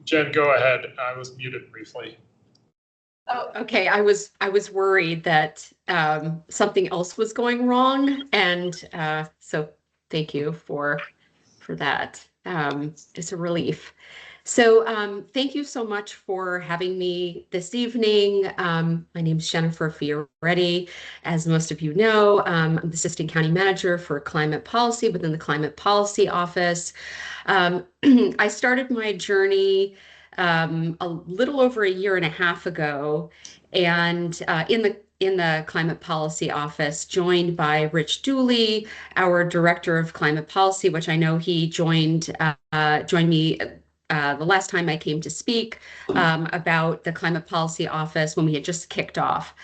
Jen, go ahead. I was muted briefly. Oh, okay. I was worried that something else was going wrong, and so thank you for that. It's a relief. So thank you so much for having me this evening. My name is Jennifer Fioretti. As most of you know, I'm the Assistant County Manager for Climate Policy within the Climate Policy Office. I started my journey a little over a year and a half ago, and in the Climate Policy Office, joined by Rich Dooley, our Director of Climate Policy, which I know he joined me the last time I came to speak about the Climate Policy Office when we had just kicked off.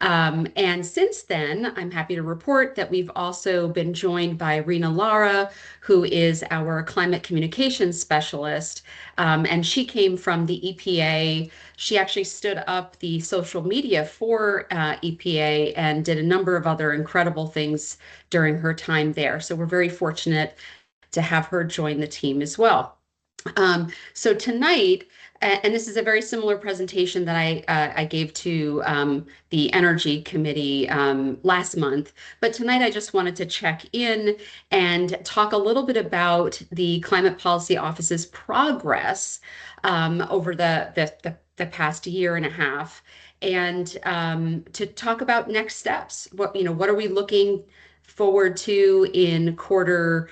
And since then, I'm happy to report that we've also been joined by Rena Lara, who is our climate communications specialist. And she came from the EPA. She actually stood up the social media for EPA and did a number of other incredible things during her time there. So we're very fortunate to have her join the team as well. So tonight, and this is a very similar presentation that I gave to the Energy Committee last month, but tonight I just wanted to check in and talk a little bit about the Climate Policy Office's progress over the past year and a half, and to talk about next steps. What are we looking forward to in quarter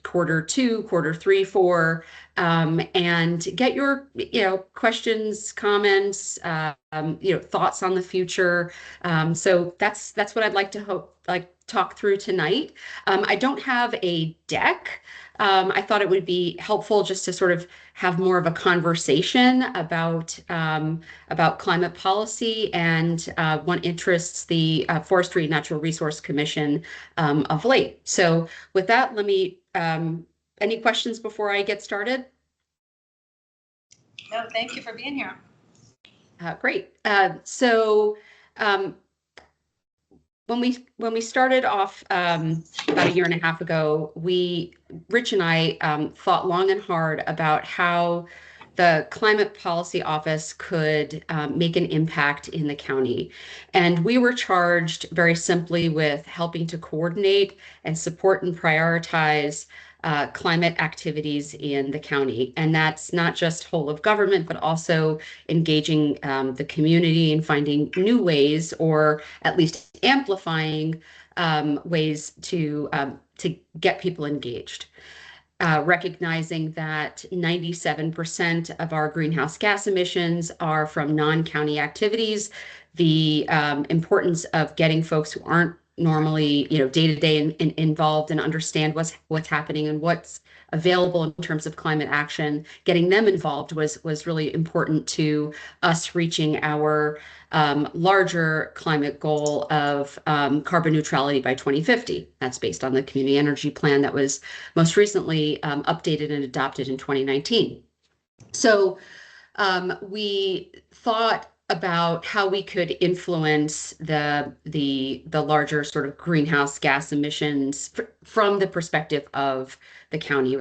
2, quarter 3, 4, and get your questions, comments, thoughts on the future. So that's what I'd like to talk through tonight. I don't have a deck. I thought it would be helpful just to sort of have more of a conversation about climate policy and what interests the Forestry and Natural Resource Commission of late. So with that, let me, any questions before I get started? No, thank you for being here. Great. So when we started off about a year and a half ago, Rich and I thought long and hard about how the Climate Policy Office could make an impact in the county. And we were charged very simply with helping to coordinate and support and prioritize climate activities in the county. And that's not just whole of government, but also engaging the community and finding new ways, or at least amplifying ways to get people engaged. Recognizing that 97% of our greenhouse gas emissions are from non-county activities, the importance of getting folks who aren't normally, day-to-day involved and understand what's happening and what's available in terms of climate action, getting them involved was really important to us reaching our larger climate goal of carbon neutrality by 2050. That's based on the community energy plan that was most recently updated and adopted in 2019. So we thought about how we could influence the larger sort of greenhouse gas emissions from the perspective of the county,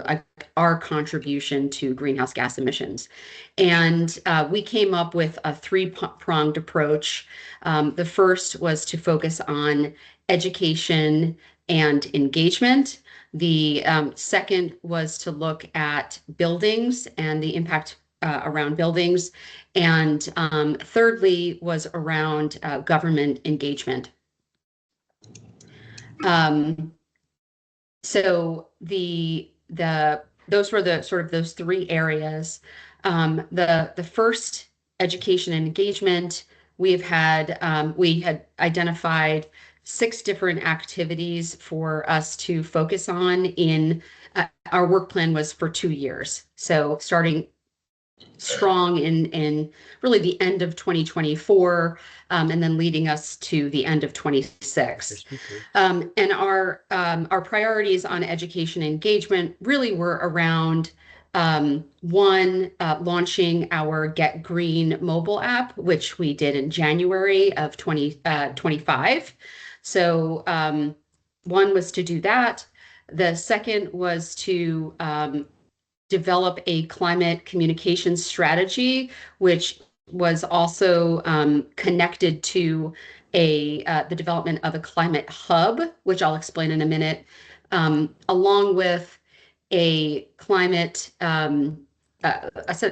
our contribution to greenhouse gas emissions. And we came up with a three-pronged approach. The first was to focus on education and engagement. The second was to look at buildings and the impact around buildings. And thirdly was around government engagement. So those were the sort of those three areas. The first, education and engagement, we had identified 6 different activities for us to focus on in our work plan was for 2 years. So starting strong in really the end of 2024, and then leading us to the end of 26. And our priorities on education and engagement really were around one, launching our Get Green mobile app, which we did in January of 2025. So one was to do that. The second was to develop a climate communication strategy, which was also connected to the development of a climate hub, which I'll explain in a minute, along with a climate,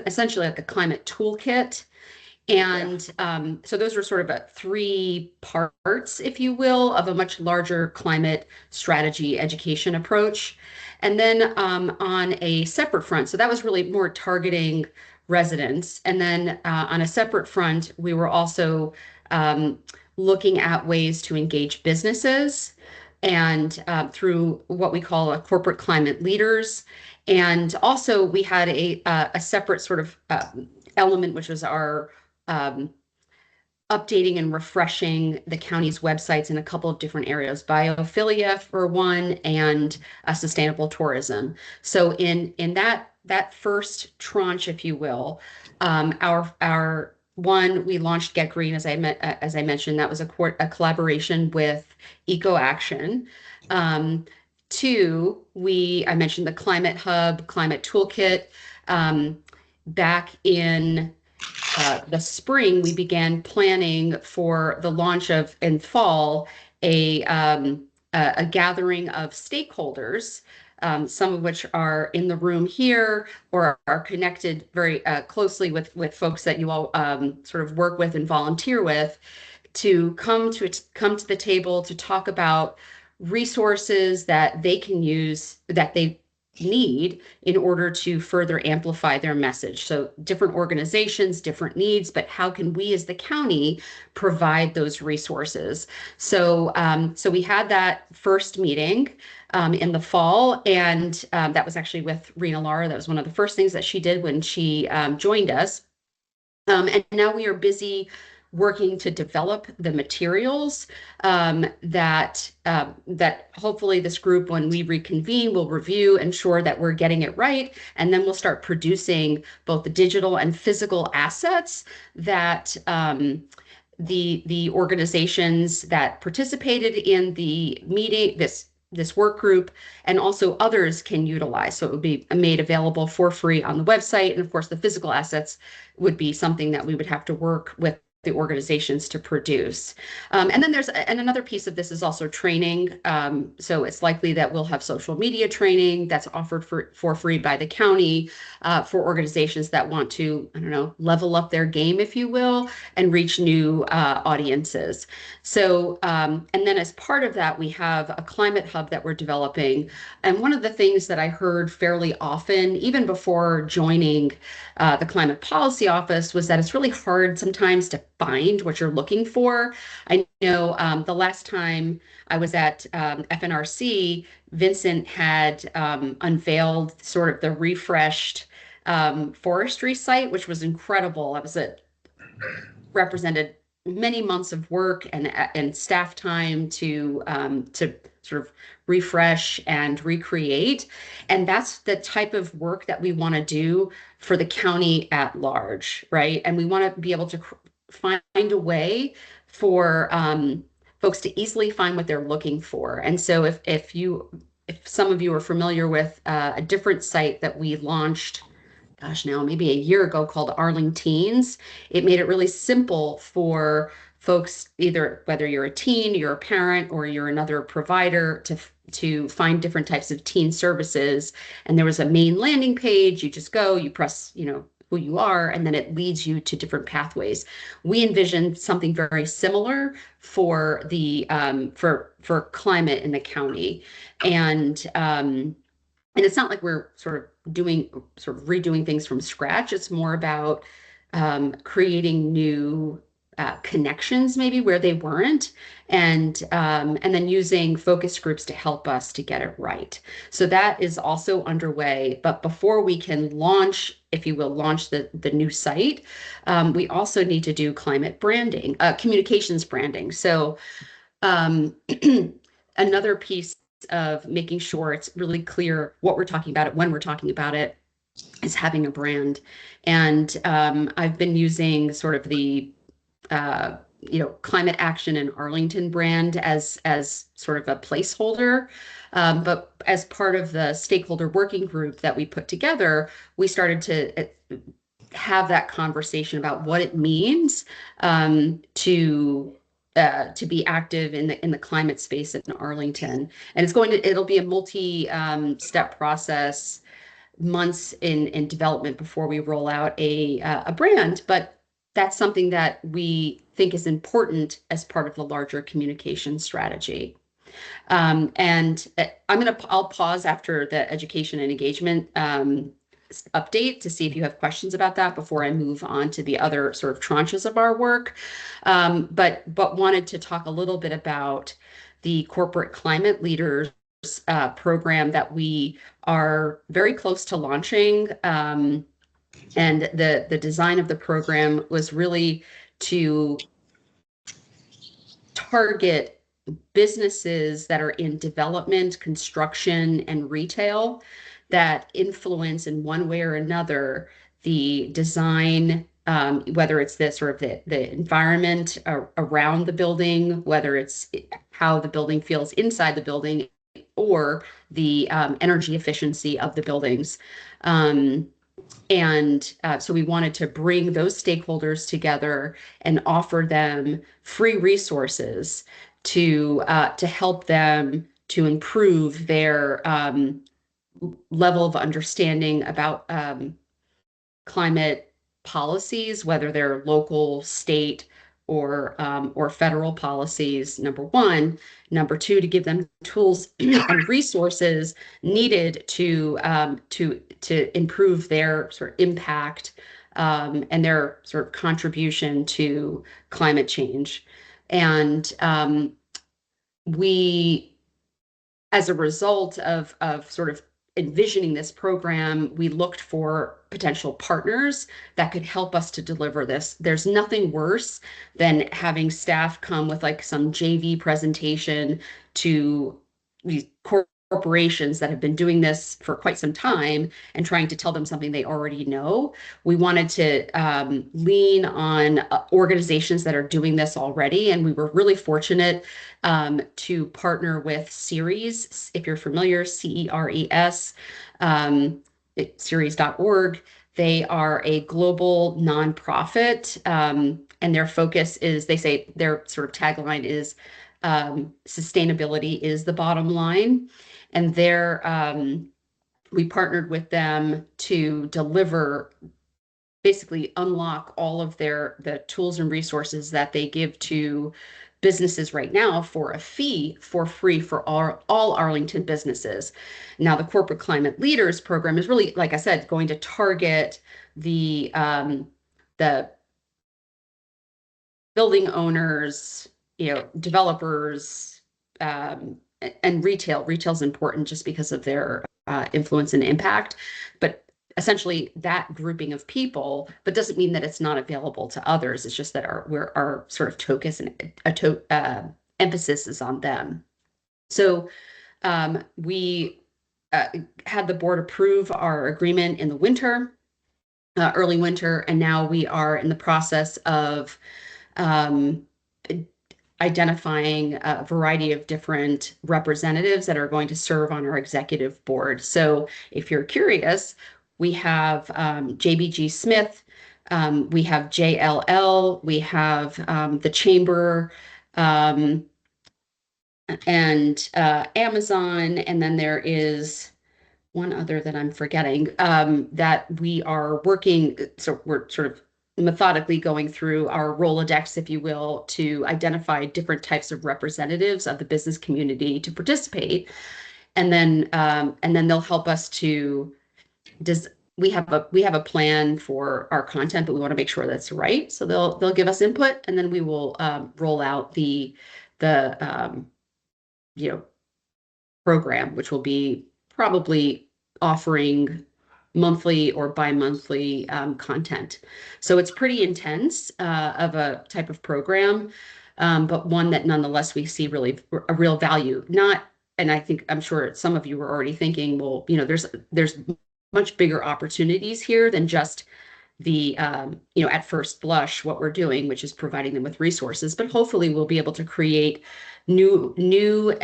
essentially like a climate toolkit. And so those were sort of three parts, if you will, of a much larger climate strategy education approach. And then on a separate front, so that was really more targeting residents. And then on a separate front, we were also looking at ways to engage businesses and through what we call a corporate climate leaders. And also we had a separate sort of element, which was our updating and refreshing the county's websites in a couple of different areas, biophilia for one, and sustainable tourism. So in that first tranche, if you will, our one, we launched Get Green, as I mentioned. That was a collaboration with Eco Action. Two, I mentioned the Climate Hub, Climate Toolkit. Back in the spring, we began planning for the launch of, in fall, a gathering of stakeholders, some of which are in the room here or are connected very closely with folks that you all sort of work with and volunteer with, to come to the table to talk about resources that they can use, that they need in order to further amplify their message. So different organizations, different needs, but how can we as the county provide those resources? So we had that first meeting in the fall, and that was actually with Rena Lara. That was one of the first things that she did when she joined us. And now we are busy working to develop the materials that hopefully this group, when we reconvene, will review, ensure that we're getting it right, and then we'll start producing both the digital and physical assets that the organizations that participated in the meeting, this work group, and also others can utilize. So it would be made available for free on the website. And of course, the physical assets would be something that we would have to work with the organizations to produce. And then another piece of this is also training. So it's likely that we'll have social media training that's offered for free by the county for organizations that want to, I don't know, level up their game, if you will, and reach new audiences. So, and then as part of that, we have a climate hub that we're developing. And one of the things that I heard fairly often, even before joining the Climate Policy Office, was that it's really hard sometimes to find what you're looking for. I know the last time I was at FNRC, Vincent had unveiled sort of the refreshed forestry site, which was incredible. Represented many months of work and staff time to sort of refresh and recreate. And that's the type of work that we want to do for the county at large, right? And we want to be able to find a way for folks to easily find what they're looking for. And so if some of you are familiar with a different site that we launched, gosh, now maybe a year ago, called Arlington, it made it really simple for folks, either whether you're a teen, you're a parent, or you're another provider, to find different types of teen services. And there was a main landing page. You just go, you press, who you are, and then it leads you to different pathways. We envisioned something very similar for the for climate in the county, and it's not like we're sort of redoing things from scratch. It's more about creating new connections, maybe where they weren't, and then using focus groups to help us to get it right. So that is also underway. But before we can launch, if you will, launch the new site, we also need to do climate branding, communications branding. So another piece of making sure it's really clear what we're talking about, when we're talking about it, is having a brand. And I've been using sort of the Climate Action and Arlington brand as sort of a placeholder. But as part of the stakeholder working group that we put together, we started to have that conversation about what it means to be active in the climate space in Arlington. And it'll be a multi-step process, months in development before we roll out a brand. But that's something that we think is important as part of the larger communication strategy. And I'll pause after the education and engagement update to see if you have questions about that before I move on to the other sort of tranches of our work. But wanted to talk a little bit about the corporate climate leaders program that we are very close to launching. And the design of the program was really to target businesses that are in development, construction, and retail that influence in one way or another the design, whether it's the environment around the building, whether it's how the building feels inside the building, or the energy efficiency of the buildings. So we wanted to bring those stakeholders together and offer them free resources to help them to improve their level of understanding about climate policies, whether they're local, state, or federal policies, number one. Number two, to give them tools and resources needed to improve their sort of impact and their sort of contribution to climate change. And we, as a result of sort of envisioning this program, we looked for potential partners that could help us to deliver this. There's nothing worse than having staff come with like some JV presentation to these corporations that have been doing this for quite some time and trying to tell them something they already know. We wanted to lean on organizations that are doing this already, and we were really fortunate to partner with Ceres. If you're familiar, CERES, Ceres.org. They are a global nonprofit, and their focus is, they say their sort of tagline is sustainability is the bottom line. And we partnered with them to deliver, basically unlock all of the tools and resources that they give to businesses right now for a fee, for free, for all Arlington businesses. Now, the Corporate Climate Leaders program is really, like I said, going to target the building owners, developers, and retail. Retail is important just because of their influence and impact, but essentially that grouping of people, but doesn't mean that it's not available to others. It's just that our sort of focus and emphasis is on them. So we had the board approve our agreement in the winter, early winter, and now we are in the process of identifying a variety of different representatives that are going to serve on our executive board. So if you're curious, we have JBG Smith, we have JLL, we have the Chamber, and Amazon, and then there is one other that I'm forgetting that we are working. So we're sort of methodically going through our Rolodex, if you will, to identify different types of representatives of the business community to participate, and then they'll help us to. We have a plan for our content, but we want to make sure that's right. So they'll give us input, and then we will roll out the program, which will be probably offering monthly or bi-monthly content. So it's pretty intense of a type of program, but one that nonetheless we see really a real value. And I'm sure some of you were already thinking, well, there's much bigger opportunities here than just at first blush, what we're doing, which is providing them with resources, but hopefully we'll be able to create new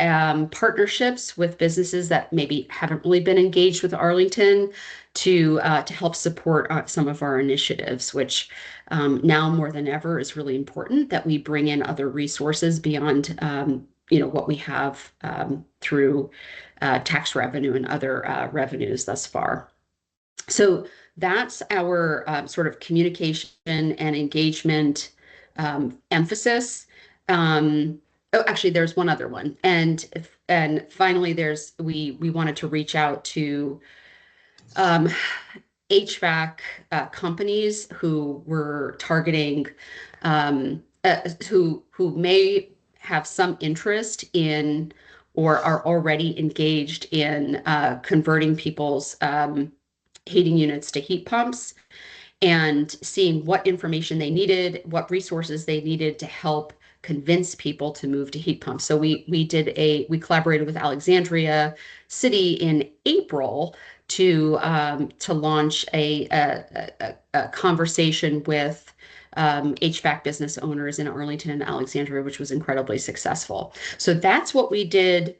partnerships with businesses that maybe haven't really been engaged with Arlington to help support some of our initiatives, which now more than ever is really important that we bring in other resources beyond what we have through tax revenue and other revenues thus far. So that's our sort of communication and engagement emphasis. Oh, actually, there's one other one, and finally, we wanted to reach out to HVAC companies who were targeting, who may have some interest in or are already engaged in converting people's heating units to heat pumps, and seeing what information they needed, what resources they needed to help convince people to move to heat pumps. So we collaborated with Alexandria City in April to launch a conversation with HVAC business owners in Arlington and Alexandria, which was incredibly successful. So that's what we did.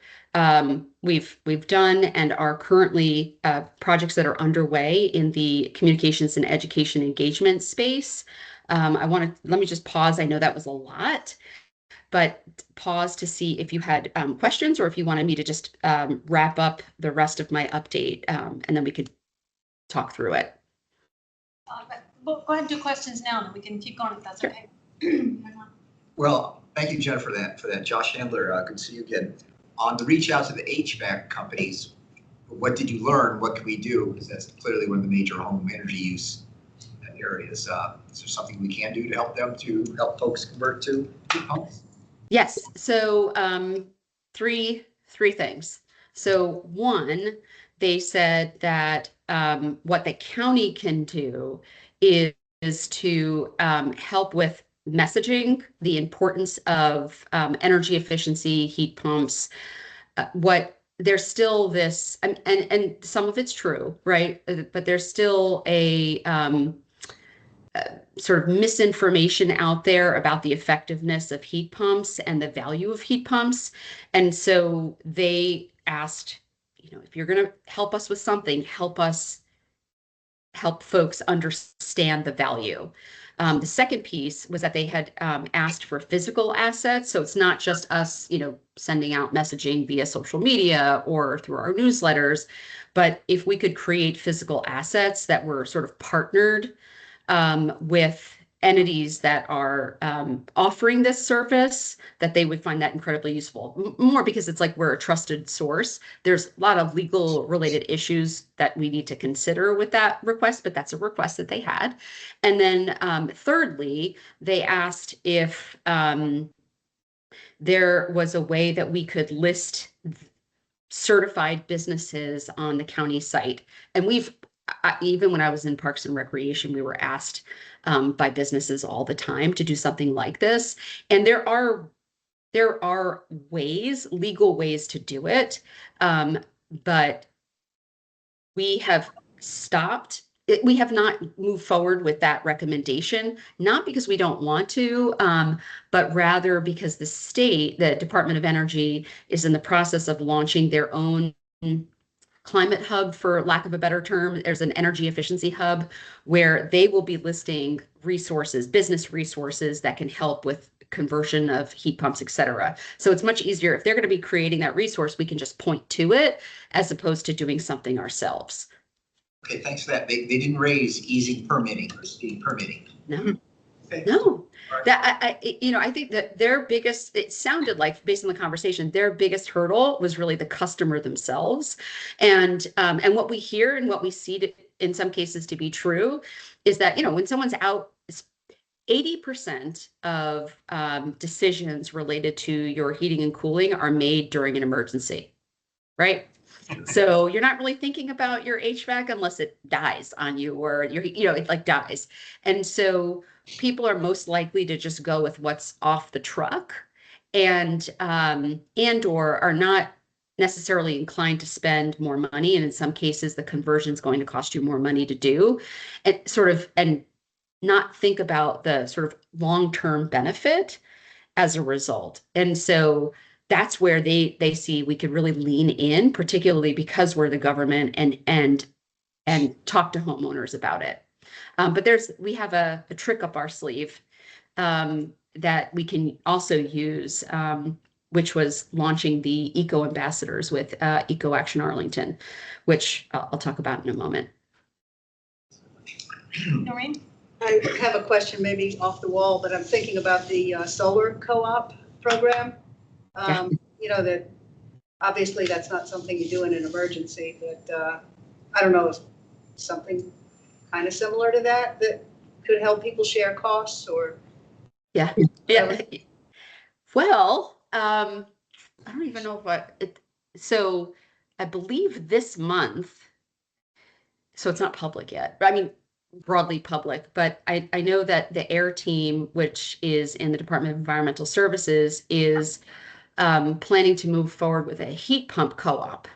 We've done and are currently projects that are underway in the communications and education engagement space. Let me just pause. I know that was a lot, but pause to see if you had questions or if you wanted me to just wrap up the rest of my update, and then we could talk through it. Well, go ahead and do questions now, and we can keep going if that's Sure. okay. Well, thank you, Jen, for that. Josh Handler, good to see you again. On the reach out to the HVAC companies, what did you learn? What can we do? Because that's clearly one of the major home energy use areas. Is there something we can do to help folks convert to heat pumps? Yes. So three things. So one, they said that what the county can do is to help with messaging the importance of energy efficiency, heat pumps. There's still this, and some of it's true, right? But there's still a sort of misinformation out there about the effectiveness of heat pumps and the value of heat pumps. And so they asked, if you're going to help us with something, help folks understand the value. The second piece was that they had asked for physical assets. So it's not just us, sending out messaging via social media or through our newsletters, but if we could create physical assets that were sort of partnered with entities that are offering this service, that they would find that incredibly useful. More because it's like we're a trusted source. There's a lot of legal related issues that we need to consider with that request, but that's a request that they had. And then thirdly, they asked if there was a way that we could list certified businesses on the county site. And even when I was in Parks and Recreation, we were asked by businesses all the time to do something like this. And there are legal ways to do it, but we have stopped. We have not moved forward with that recommendation, not because we don't want to, but rather because the Department of Energy is in the process of launching their own climate hub, for lack of a better term. There's an energy efficiency hub where they will be listing business resources that can help with conversion of heat pumps, et cetera. So it's much easier if they're going to be creating that resource, we can just point to it as opposed to doing something ourselves. Okay, thanks for that. They didn't raise easing permitting or speed permitting. No. Okay. No, that I think that their biggest, it sounded like based on the conversation, their biggest hurdle was really the customer themselves. And what we hear and what we see in some cases to be true is that, when someone's out, 80% of decisions related to your heating and cooling are made during an emergency, right? So you're not really thinking about your HVAC unless it dies on you, or it like dies. And so people are most likely to just go with what's off the truck, and or are not necessarily inclined to spend more money. And in some cases, the conversion is going to cost you more money to do. And not think about the sort of long-term benefit as a result. And so that's where they see we could really lean in, particularly because we're the government, and talk to homeowners about it. But we have a trick up our sleeve that we can also use, which was launching the Eco Ambassadors with Eco Action Arlington, which I'll talk about in a moment. Noreen? I have a question maybe off the wall, but I'm thinking about the solar co-op program. You know, that obviously that's not something you do in an emergency, but I don't know if something kind of similar to that could help people share costs or. Yeah. Well, I don't even know so I believe this month, so it's not public yet. I mean, broadly public, but I know that the AIR team, which is in the Department of Environmental Services, is planning to move forward with a heat pump co-op.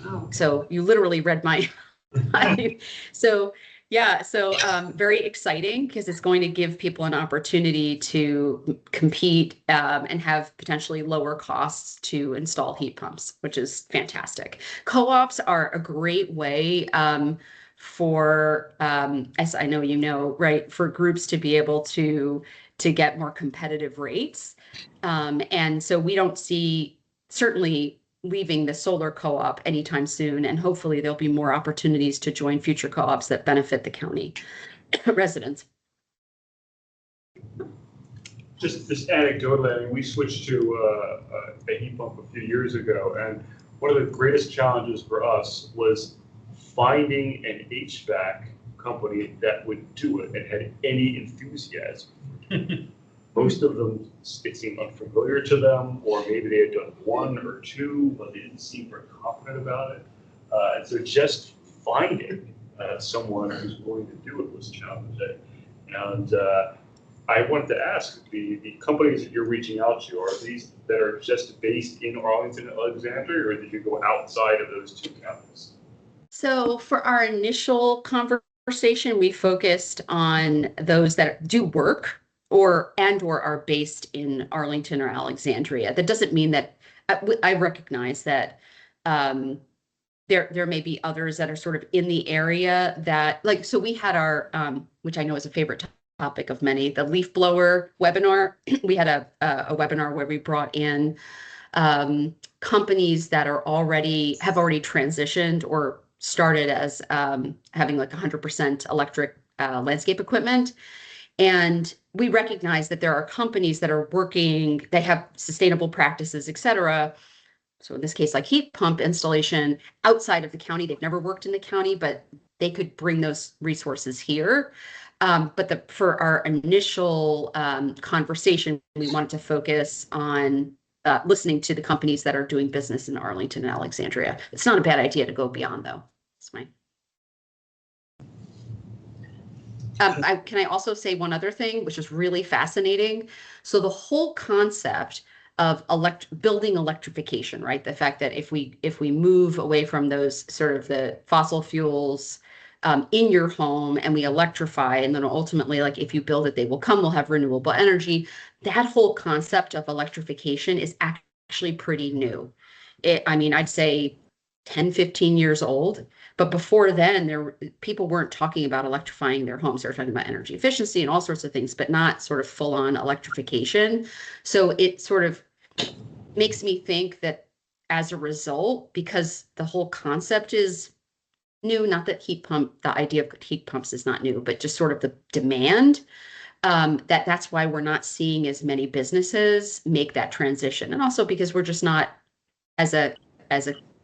Oh. So you literally read my mind. So yeah, so very exciting because it's going to give people an opportunity to compete and have potentially lower costs to install heat pumps, which is fantastic. Co-ops are a great way for, as I know you know, right, for groups to be able to get more competitive rates. And so we don't see certainly leaving the solar co-op anytime soon, and hopefully there'll be more opportunities to join future co-ops that benefit the county residents. Just anecdotally, I mean, we switched to a heat pump a few years ago, and one of the greatest challenges for us was finding an HVAC company that would do it and had any enthusiasm. Most of them, it seemed unfamiliar to them, or maybe they had done one or two, but they didn't seem very confident about it. And so just finding someone who's willing to do it was challenging. And I wanted to ask, the companies that you're reaching out to, are these that are just based in Arlington and Alexandria, or did you go outside of those two counties? So for our initial conversation, we focused on those that do work or are based in Arlington or Alexandria. That doesn't mean that I recognize that there may be others that are sort of in the area that, like, so we had our which I know is a favorite topic of many, the leaf blower webinar. We had a webinar where we brought in companies that have already transitioned or started as having like 100% electric landscape equipment. And we recognize that there are companies that are working, they have sustainable practices, et cetera. So in this case, like heat pump installation outside of the county, they've never worked in the county, but they could bring those resources here. But for our initial conversation, we wanted to focus on listening to the companies that are doing business in Arlington and Alexandria. It's not a bad idea to go beyond, though. That's fine. Can I also say one other thing, which is really fascinating? So the whole concept of building electrification, right? The fact that if we move away from those sort of the fossil fuels in your home and we electrify, and then ultimately, like if you build it, they will come, we'll have renewable energy. That whole concept of electrification is actually pretty new. I mean, I'd say 10, 15 years old. But before then, people weren't talking about electrifying their homes. They were talking about energy efficiency and all sorts of things, but not sort of full-on electrification. So it sort of makes me think that as a result, because the whole concept is new, not that the idea of heat pumps is not new, but just sort of the demand, that's why we're not seeing as many businesses make that transition. And also because we're just not, as a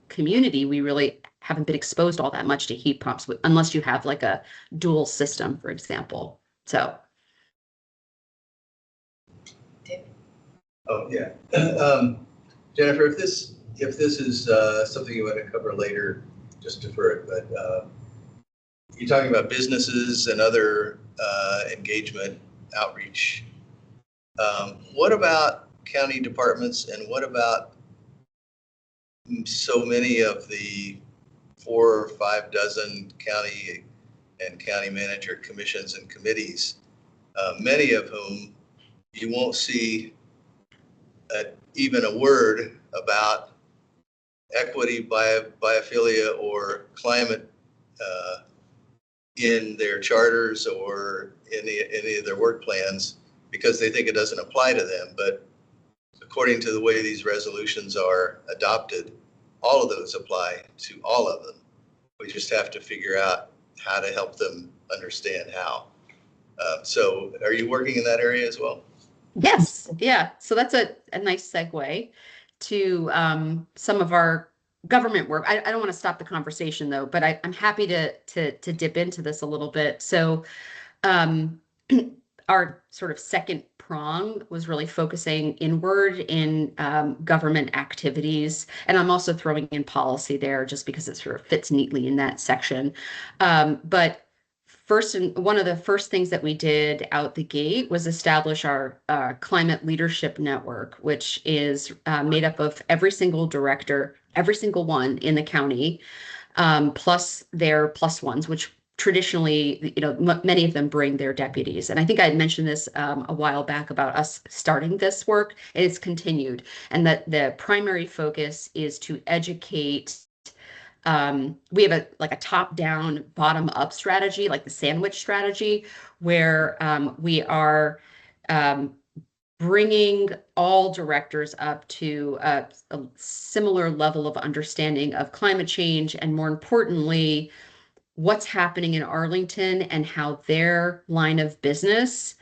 community, we really haven't been exposed all that much to heat pumps, unless you have like a dual system, for example. So. Oh, yeah. Jennifer, if this is something you want to cover later, just defer it, but you're talking about businesses and other engagement outreach. What about county departments, and what about so many of the 4 or 5 dozen county and county manager commissions and committees many of whom you won't see even a word about equity, biophilia, or climate in their charters or in any of their work plans, because they think it doesn't apply to them. But according to the way these resolutions are adopted, all of those apply to all of them. We just have to figure out how to help them understand how. So are you working in that area as well? Yes, yeah. So that's a nice segue to some of our government work. I don't want to stop the conversation though, but I'm happy to dip into this a little bit. So our sort of second prong was really focusing inward in government activities. And I'm also throwing in policy there just because it sort of fits neatly in that section. But first, and one of the first things that we did out the gate was establish our climate leadership network, which is made up of every single director, every single one in the county, plus their plus ones, which traditionally, many of them bring their deputies. And I think I had mentioned this a while back about us starting this work, and it's continued. And that the primary focus is to educate. We have a top-down, bottom-up strategy, like the sandwich strategy, where we are bringing all directors up to a similar level of understanding of climate change, and more importantly, what's happening in Arlington and how their line of business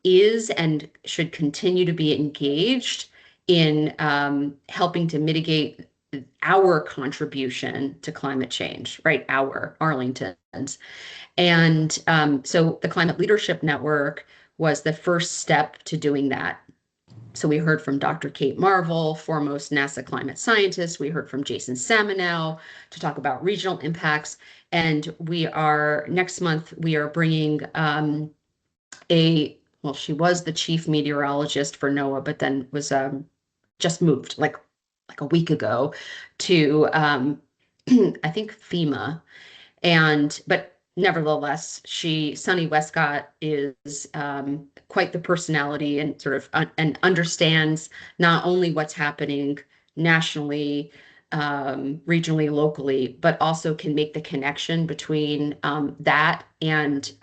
is and should continue to be engaged in helping to mitigate our contribution to climate change, right? Our Arlington's. And so the Climate Leadership Network was the first step to doing that. So we heard from Dr. Kate Marvel, foremost NASA climate scientist. We heard from Jason Samenow to talk about regional impacts. And next month, we are bringing she was the chief meteorologist for NOAA, but then was just moved like a week ago to, I think, FEMA. But nevertheless, Sunny Westcott is quite the personality and sort of and understands not only what's happening nationally, regionally, locally, but also can make the connection between that and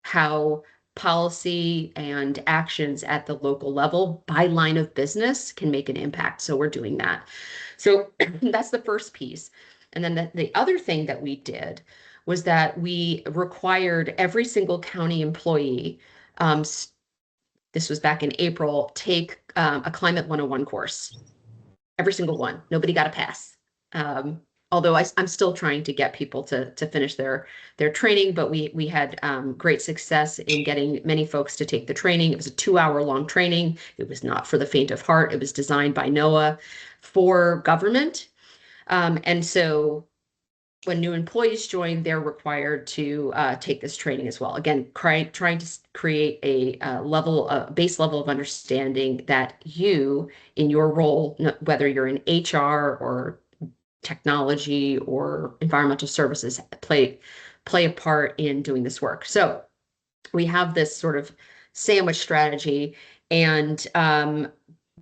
how policy and actions at the local level by line of business can make an impact. So we're doing that. So that's the first piece. And then the other thing that we did was that we required every single county employee, this was back in April, take a Climate 101 course. Every single one. Nobody got a pass. Although I'm still trying to get people to finish their training, but we had great success in getting many folks to take the training. It was a 2-hour-long training. It was not for the faint of heart. It was designed by NOAA for government. And so when new employees join, they're required to take this training as well. Again, trying to create a base level of understanding that you, in your role, whether you're in HR or technology or environmental services, play a part in doing this work. So we have this sort of sandwich strategy, and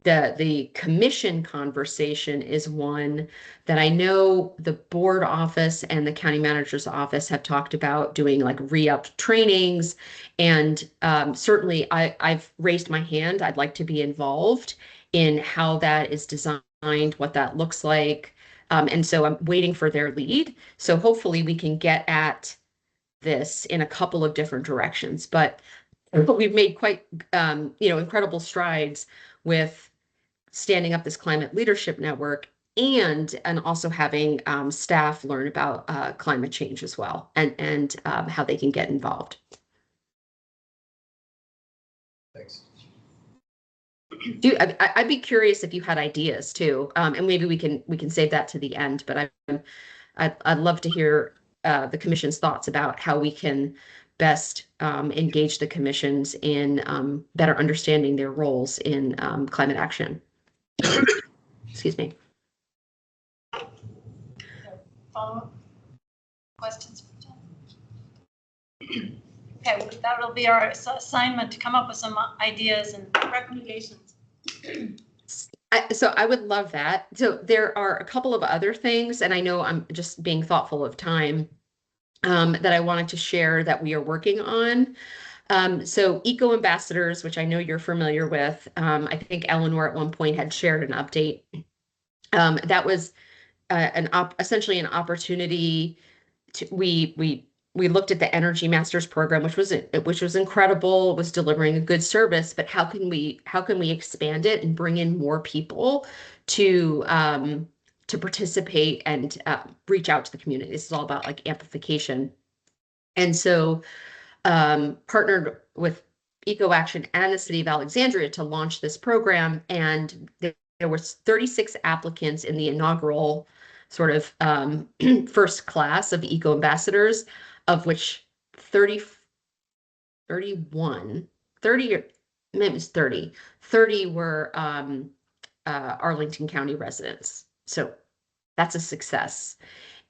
the commission conversation is one that I know the board office and the county manager's office have talked about doing, like re-up trainings. And certainly I've raised my hand. I'd like to be involved in how that is designed, what that looks like. And so I'm waiting for their lead. So hopefully we can get at this in a couple of different directions. But we've made quite, incredible strides with standing up this climate leadership network and also having staff learn about climate change as well, and how they can get involved. Thanks. I'd be curious if you had ideas too, and maybe we can save that to the end. But I'd love to hear the commission's thoughts about how we can best engage the commissions in better understanding their roles in climate action. Excuse me. Follow-up questions? Okay, well, that'll be our assignment to come up with some ideas and recommendations. So I would love that. So there are a couple of other things, and I know I'm just being thoughtful of time, that I wanted to share that we are working on. So eco ambassadors, which I know you're familiar with, I think Eleanor at one point had shared an update. That was essentially an opportunity to, we looked at the Energy Masters program, which was incredible, was delivering a good service, but how can we expand it and bring in more people to participate and reach out to the community? This is all about like amplification. And so partnered with Eco Action and the City of Alexandria to launch this program, and there was 36 applicants in the inaugural sort of first class of eco ambassadors, of which 30 were Arlington County residents. So that's a success.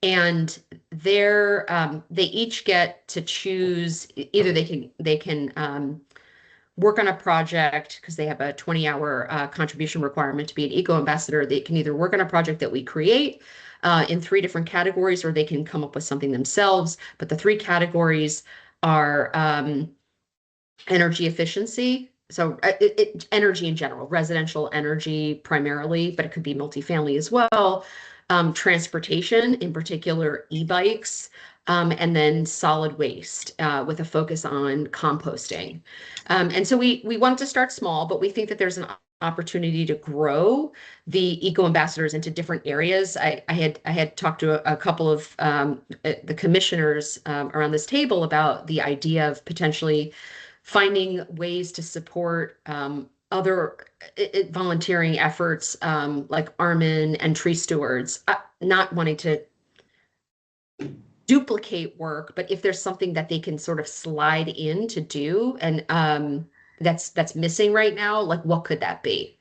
And they each get to choose, either they can work on a project because they have a 20-hour contribution requirement to be an eco ambassador. They can either work on a project that we create in 3 different categories, or they can come up with something themselves. But the 3 categories are energy efficiency. So energy in general, residential energy primarily, but it could be multifamily as well. Transportation, in particular, e-bikes, and then solid waste with a focus on composting. And so we want to start small, but we think that there's an opportunity to grow the eco ambassadors into different areas. I had talked to a couple of the commissioners around this table about the idea of potentially finding ways to support other volunteering efforts like Armin and tree stewards, not wanting to duplicate work, but if there's something that they can sort of slide in to do, and that's missing right now, like what could that be?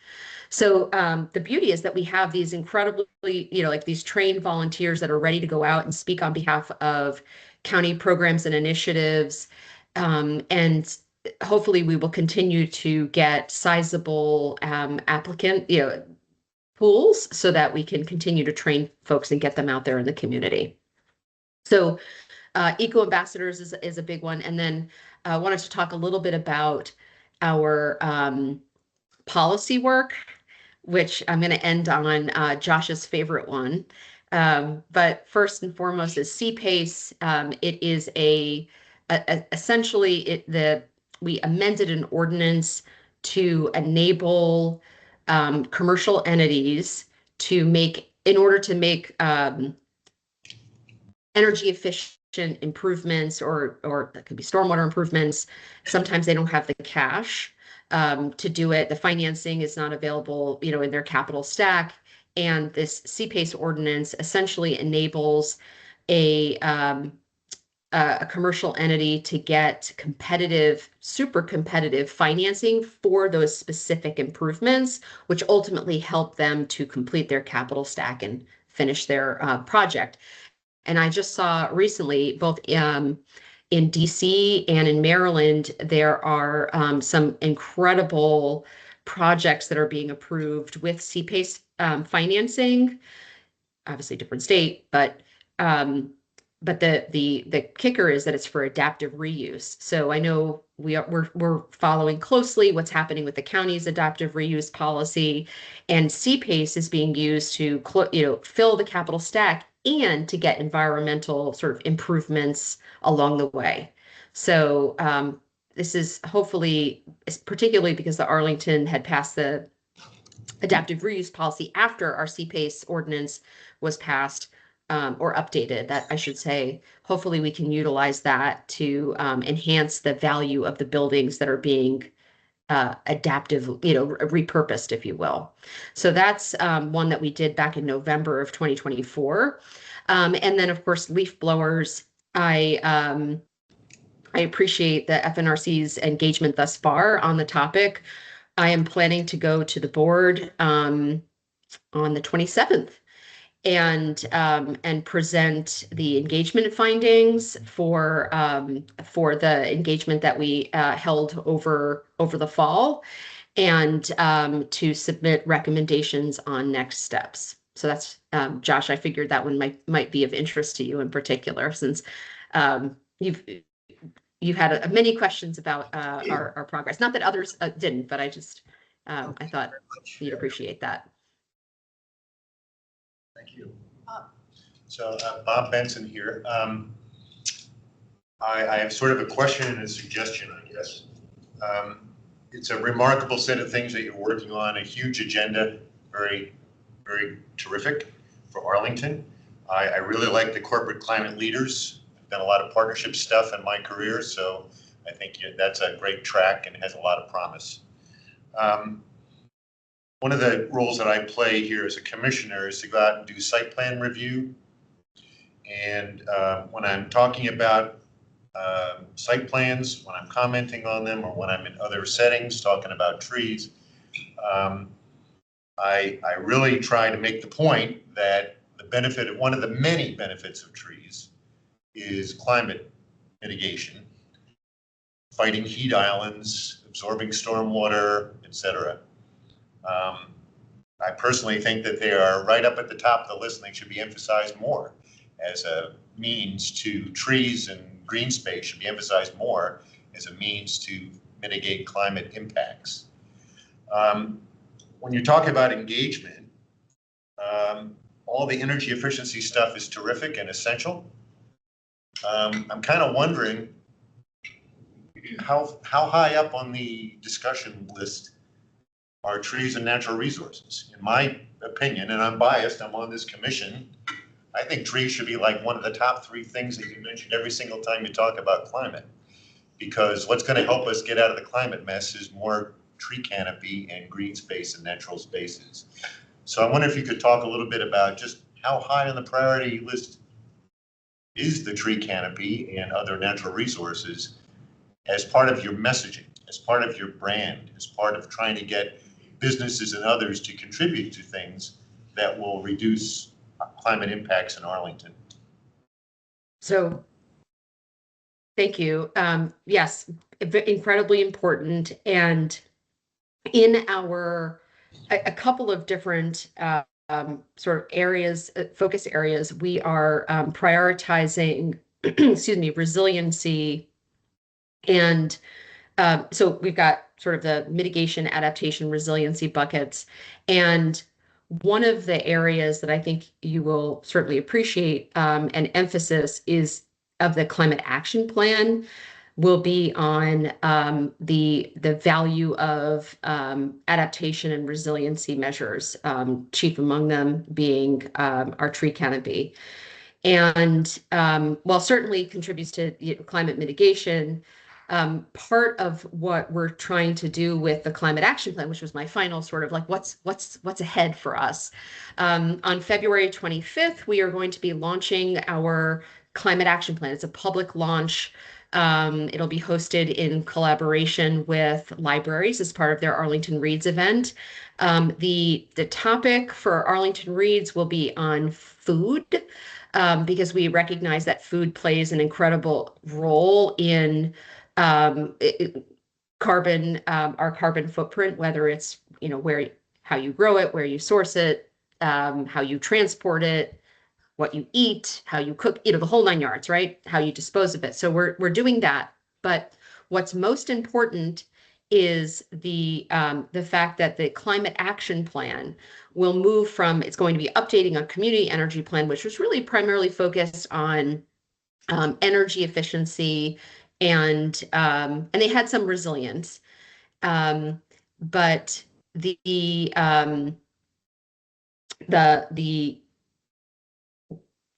So the beauty is that we have these incredibly, like these trained volunteers that are ready to go out and speak on behalf of county programs and initiatives, and hopefully we will continue to get sizable applicant pools so that we can continue to train folks and get them out there in the community. So eco ambassadors is a big one. And then I wanted to talk a little bit about our policy work, which I'm going to end on Josh's favorite one. But first and foremost is CPACE. It is essentially we amended an ordinance to enable commercial entities in order to make energy efficient improvements, or that could be stormwater improvements. Sometimes they don't have the cash to do it. The financing is not available, in their capital stack. And this CPACE ordinance essentially enables a commercial entity to get super competitive financing for those specific improvements, which ultimately help them to complete their capital stack and finish their project. And I just saw recently, both in DC and in Maryland, there are some incredible projects that are being approved with CPACE financing. Obviously, different state, but the kicker is that it's for adaptive reuse. So I know we're following closely what's happening with the county's adaptive reuse policy, and CPACE is being used to fill the capital stack and to get environmental sort of improvements along the way. So this is hopefully, particularly because the Arlington had passed the adaptive reuse policy after our CPACE ordinance was passed, or updated, that I should say. Hopefully we can utilize that to enhance the value of the buildings that are being adaptive, repurposed, if you will. So that's one that we did back in November of 2024. And then of course, leaf blowers. I appreciate the FNRC's engagement thus far on the topic. I am planning to go to the board on the 27th and present the engagement findings for the engagement that we held over the fall, and to submit recommendations on next steps. So that's Josh. I figured that one might be of interest to you in particular, since you've had many questions about our progress. Not that others didn't, but I just I thought you'd appreciate that. Thank you. So Bob Benson here. I have sort of a question and a suggestion, I guess. It's a remarkable set of things that you're working on, a huge agenda, very, very terrific for Arlington. I really like the corporate climate leaders. I've done a lot of partnership stuff in my career, so I think that's a great track and has a lot of promise. One of the roles that I play here as a commissioner is to go out and do site plan review. And when I'm talking about site plans, when I'm commenting on them, or when I'm in other settings talking about trees, I really try to make the point that one of the many benefits of trees is climate mitigation, fighting heat islands, absorbing stormwater, etc. I personally think that they are right up at the top of the list, and they should be emphasized more as a means to trees, and green space should be emphasized more as a means to mitigate climate impacts. When you talk about engagement, all the energy efficiency stuff is terrific and essential. I'm kind of wondering how high up on the discussion list are trees and natural resources. In my opinion, and I'm biased, I'm on this commission, I think trees should be like one of the top 3 things that you mention every single time you talk about climate. Because what's going to help us get out of the climate mess is more tree canopy and green space and natural spaces. So I wonder if you could talk a little bit about just how high on the priority list is the tree canopy and other natural resources as part of your messaging, as part of your brand, as part of trying to get businesses and others to contribute to things that will reduce climate impacts in Arlington. So thank you. Yes, incredibly important. And in a couple of different sort of areas, focus areas, we are prioritizing, excuse me, resiliency. And so we've got sort of the mitigation, adaptation, resiliency buckets. And one of the areas that I think you will certainly appreciate an emphasis is of the climate action plan will be on the value of adaptation and resiliency measures, chief among them being our tree canopy. And while certainly contributes to climate mitigation, part of what we're trying to do with the climate action plan, which was my final sort of like what's ahead for us. On February 25th, we are going to be launching our climate action plan. It's a public launch. It'll be hosted in collaboration with libraries as part of their Arlington Reads event. The topic for Arlington Reads will be on food, because we recognize that food plays an incredible role in carbon, our carbon footprint, whether it's how you grow it, where you source it, how you transport it, what you eat, how you cook, the whole 9 yards, right? How you dispose of it. So we're doing that. But what's most important is the fact that the climate action plan will move from, it's going to be updating a community energy plan, which was really primarily focused on energy efficiency, and they had some resilience, but the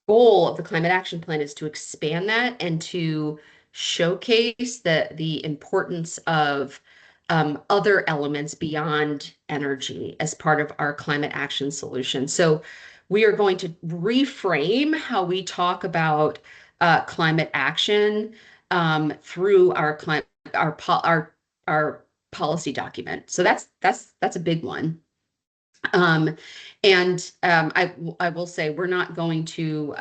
goal of the climate action plan is to expand that and to showcase the importance of other elements beyond energy as part of our climate action solution. So we are going to reframe how we talk about climate action through our policy document. So that's a big one. I will say we're not going to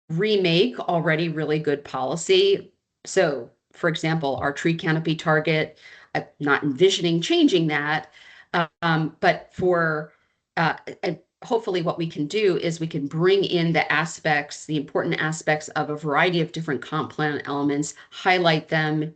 remake already really good policy. So, for example, our tree canopy target, I'm not envisioning changing that. But for and hopefully what we can do is we can bring in the aspects, the important aspects of a variety of different comp plan elements, highlight them.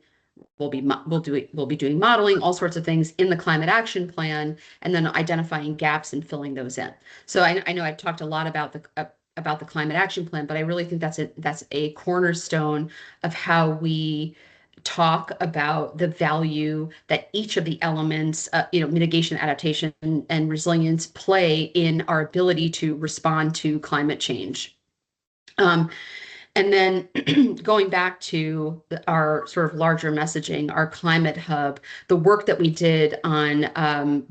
We'll be doing modeling, all sorts of things in the climate action plan, and then identifying gaps and filling those in. So I know I've talked a lot about the climate action plan, but I really think that's a cornerstone of how we talk about the value that each of the elements, mitigation, adaptation, and resilience play in our ability to respond to climate change. And then going back to our sort of larger messaging, our climate hub, the work that we did on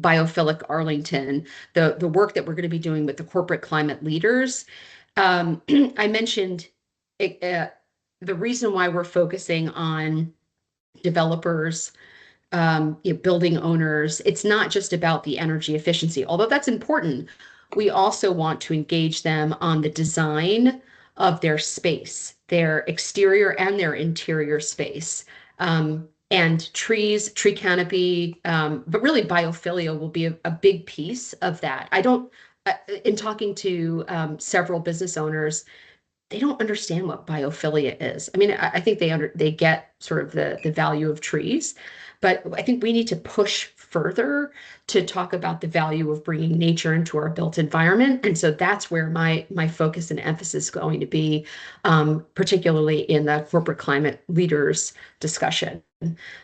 biophilic Arlington, the work that we're going to be doing with the corporate climate leaders. I mentioned the reason why we're focusing on developers, building owners. It's not just about the energy efficiency, although that's important. We also want to engage them on the design of their space, their exterior and their interior space. And trees, tree canopy, but really biophilia will be a big piece of that. In talking to several business owners, they don't understand what biophilia is. I mean, I think they get sort of the value of trees, but I think we need to push further to talk about the value of bringing nature into our built environment. And so that's where my focus and emphasis is going to be, particularly in the corporate climate leaders discussion.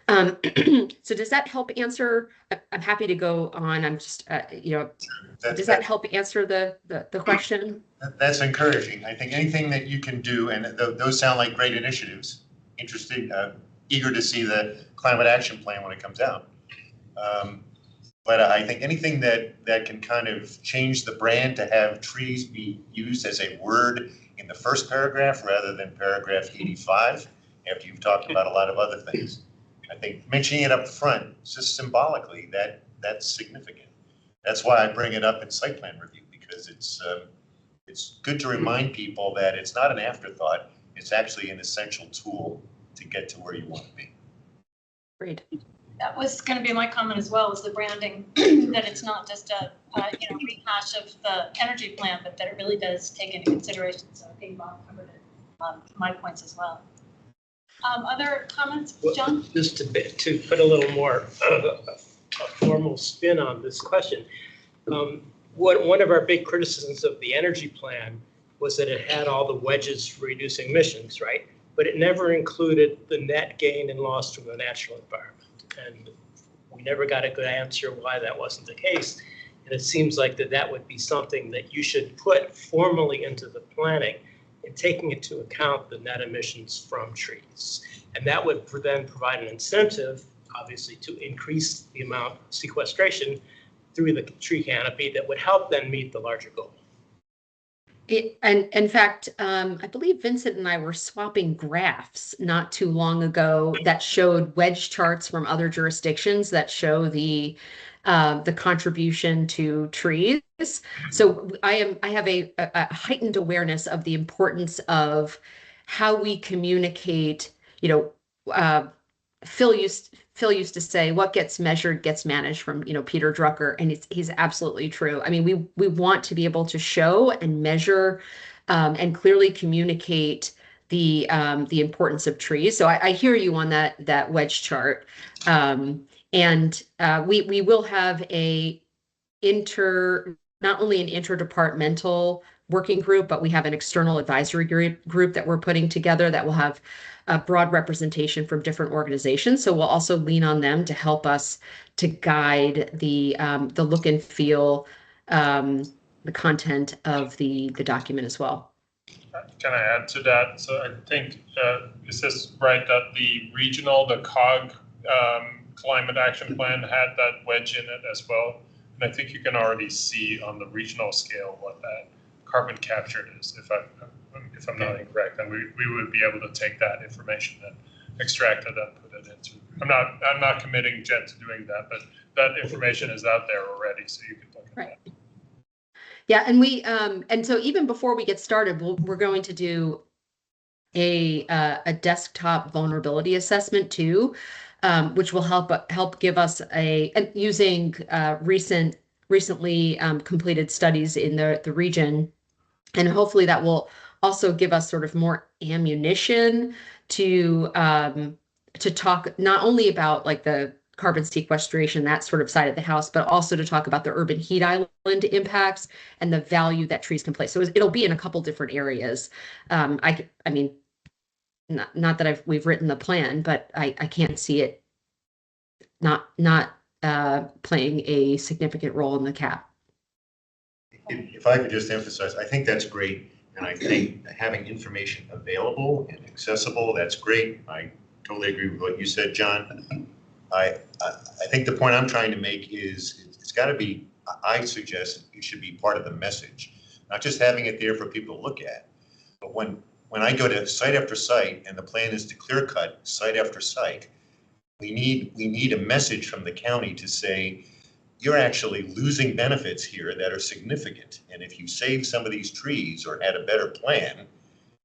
So does that help answer? I'm happy to go on. I'm just, does that help answer the question? That's encouraging. I think anything that you can do, and those sound like great initiatives. Interested, eager to see the climate action plan when it comes out. But I think anything that can kind of change the brand to have trees be used as a word in the first paragraph rather than paragraph 85, after you've talked about a lot of other things. I think mentioning it up front, just symbolically, that's significant. That's why I bring it up in site plan review, because it's good to remind people that it's not an afterthought. It's actually an essential tool to get to where you want to be. Great. That was going to be my comment as well, was the branding, that it's not just a rehash of the energy plan, but that it really does take into consideration. So I think Bob covered it, my points as well. Other comments, John? Well, just to put a little more a formal spin on this question. One of our big criticisms of the energy plan was that it had all the wedges for reducing emissions, right? But it never included the net gain and loss from the natural environment. And we never got a good answer why that wasn't the case. And it seems like that would be something that you should put formally into the planning and taking into account the net emissions from trees. And that would then provide an incentive, obviously, to increase the amount of sequestration through the tree canopy that would help them meet the larger goal. And in fact, I believe Vincent and I were swapping graphs not too long ago that showed wedge charts from other jurisdictions that show the contribution to trees. So I have a heightened awareness of the importance of how we communicate. Phil used to say, what gets measured gets managed, from Peter Drucker, and he's absolutely true. I mean, we want to be able to show and measure and clearly communicate the importance of trees. So I hear you on that wedge chart, and we will have not only an interdepartmental working group, but we have an external advisory group that we're putting together that will have a broad representation from different organizations. So we'll also lean on them to help us to guide the look and feel, the content of the document as well. Can I add to that? So I think, is this right that the COG climate action plan had that wedge in it as well? And I think you can already see on the regional scale what that carbon capture is, if I'm not incorrect, and we would be able to take that information and extract it and put it into. I'm not committing, Jen, to doing that, but that information is out there already, so you can look Right. Yeah, and we and so even before we get started, we're going to do a desktop vulnerability assessment too, which will help give us and using recently completed studies in the region, and hopefully that will also give us sort of more ammunition to talk not only about like the carbon sequestration, that sort of side of the house, but also to talk about the urban heat island impacts and the value that trees can play. So it'll be in a couple different areas. I mean, not that we've written the plan, but I can't see it not playing a significant role in the cap. If I could just emphasize, I think that's great. And I think having information available and accessible, that's great. I totally agree with what you said, John. I think the point I'm trying to make is it's got to be, I suggest it should be part of the message, not just having it there for people to look at. But when I go to site after site and the plan is to clear cut site after site, we need a message from the county to say, you're actually losing benefits here that are significant. And if you save some of these trees or had a better plan,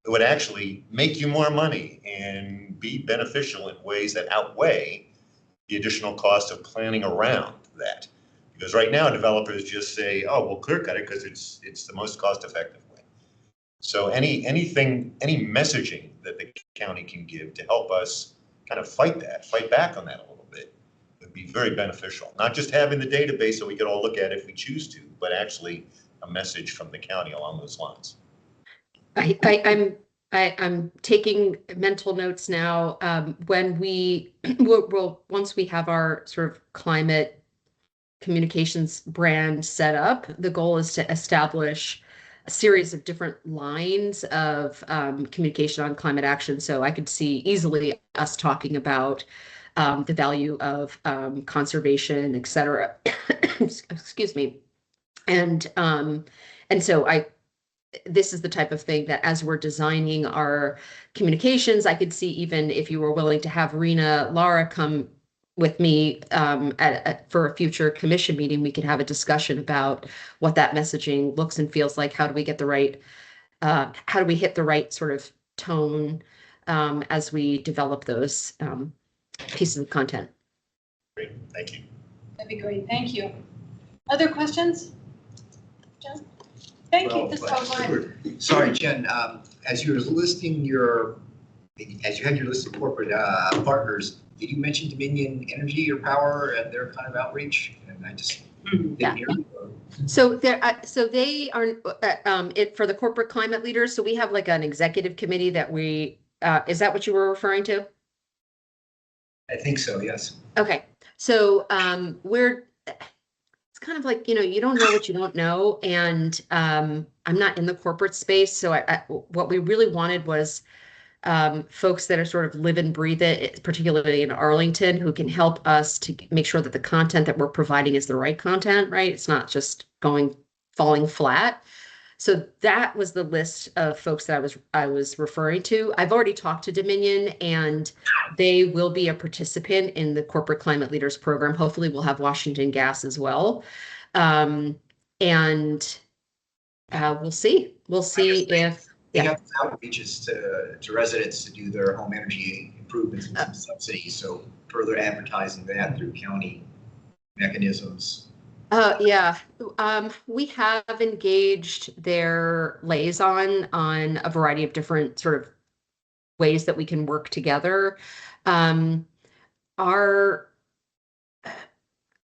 it would actually make you more money and be beneficial in ways that outweigh the additional cost of planning around that. Because right now developers just say, oh, we'll clear cut it because it's the most cost effective way. So any messaging that the county can give to help us kind of fight back on that a little bit would be very beneficial. Not just having the database so we can all look at it if we choose to, but actually a message from the county along those lines. I'm taking mental notes now. When once we have our sort of climate communications brand set up, the goal is to establish a series of different lines of communication on climate action. So I could see easily us talking about the value of conservation, et cetera. Excuse me. And so this is the type of thing that as we're designing our communications, I could see, even if you were willing to have Lara come with me for a future commission meeting, we could have a discussion about what that messaging looks and feels like. How do we get the right, how do we hit the right sort of tone as we develop those pieces of content? Great, thank you. That'd be great, thank you. Other questions? John? Thank you. Sorry, Jen, as you had your list of corporate partners, did you mention Dominion Energy or Power and their kind of outreach? And I just didn't hear you. So they are it for the corporate climate leaders. So we have like an executive committee that we is that what you were referring to? I think so, yes. Okay, so it's kind of like, you don't know what you don't know. And I'm not in the corporate space. So what we really wanted was folks that are sort of live and breathe it, particularly in Arlington, who can help us to make sure that the content that we're providing is the right content, right? It's not just falling flat. So that was the list of folks that I was referring to. I've already talked to Dominion, and they will be a participant in the Corporate Climate Leaders Program. Hopefully we'll have Washington Gas as well. And we'll see. We'll see if they have outreaches to residents to do their home energy improvements and some subsidies. So further advertising that through county mechanisms. Yeah, we have engaged their liaison on a variety of different sort of ways that we can work together. Our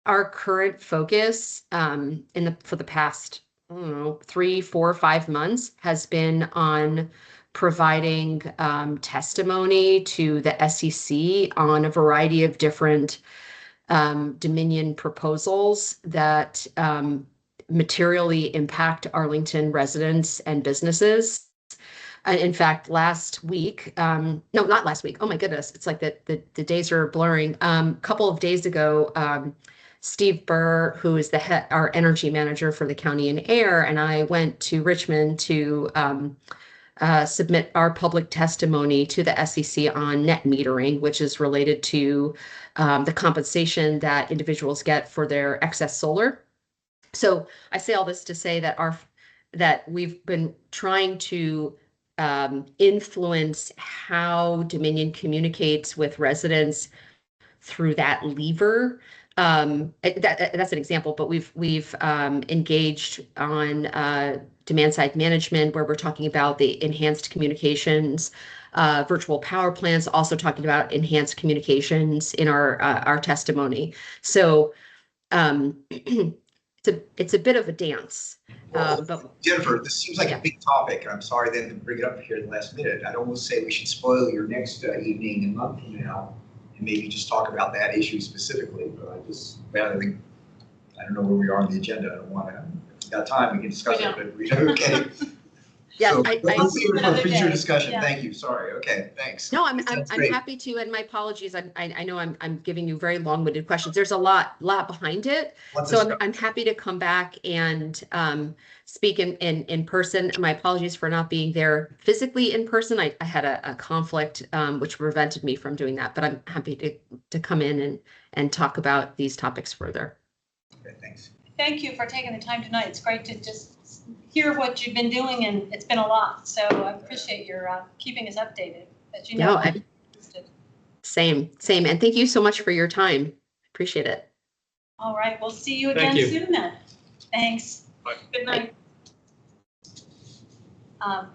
current focus for the past, I don't know, 3, 4, 5 months has been on providing testimony to the SEC on a variety of different Dominion proposals that materially impact Arlington residents and businesses. In fact, last week, no, not last week. Oh my goodness, it's like the days are blurring. A couple of days ago, Steve Burr, who is our energy manager for the county and air, and I went to Richmond to submit our public testimony to the SEC on net metering, which is related to the compensation that individuals get for their excess solar. So I say all this to say that we've been trying to influence how Dominion communicates with residents through that lever. That's an example, but we've engaged on demand side management, where we're talking about the enhanced communications, virtual power plants, also talking about enhanced communications in our testimony. So it's a bit of a dance. But Jennifer, this seems like yeah. a big topic, and I'm sorry then to bring it up here at the last minute. I'd almost say we should spoil your next evening and month from now, and maybe just talk about that issue specifically. But I think, I don't know where we are on the agenda. I don't want to, if we got time, we can discuss it, but we don't, okay. Yeah, So, I let's leave it for Another future day. discussion. Yeah. Thank you. Sorry. Okay, thanks. No, I'm Sounds great. happy to, and my apologies. I know I'm giving you very long-winded questions. There's a lot behind it. Lots So of stuff. I'm happy to come back and speak in person. My apologies for not being there physically in person. I had a conflict which prevented me from doing that, but I'm happy to come in and talk about these topics further. Okay, thanks. Thank you for taking the time tonight. It's great to just hear what you've been doing, and it's been a lot. So I appreciate your keeping us updated. As you know, No, same. And thank you so much for your time. Appreciate it. All right, we'll see you Thank again you. soon then. Thanks. Bye. Good night.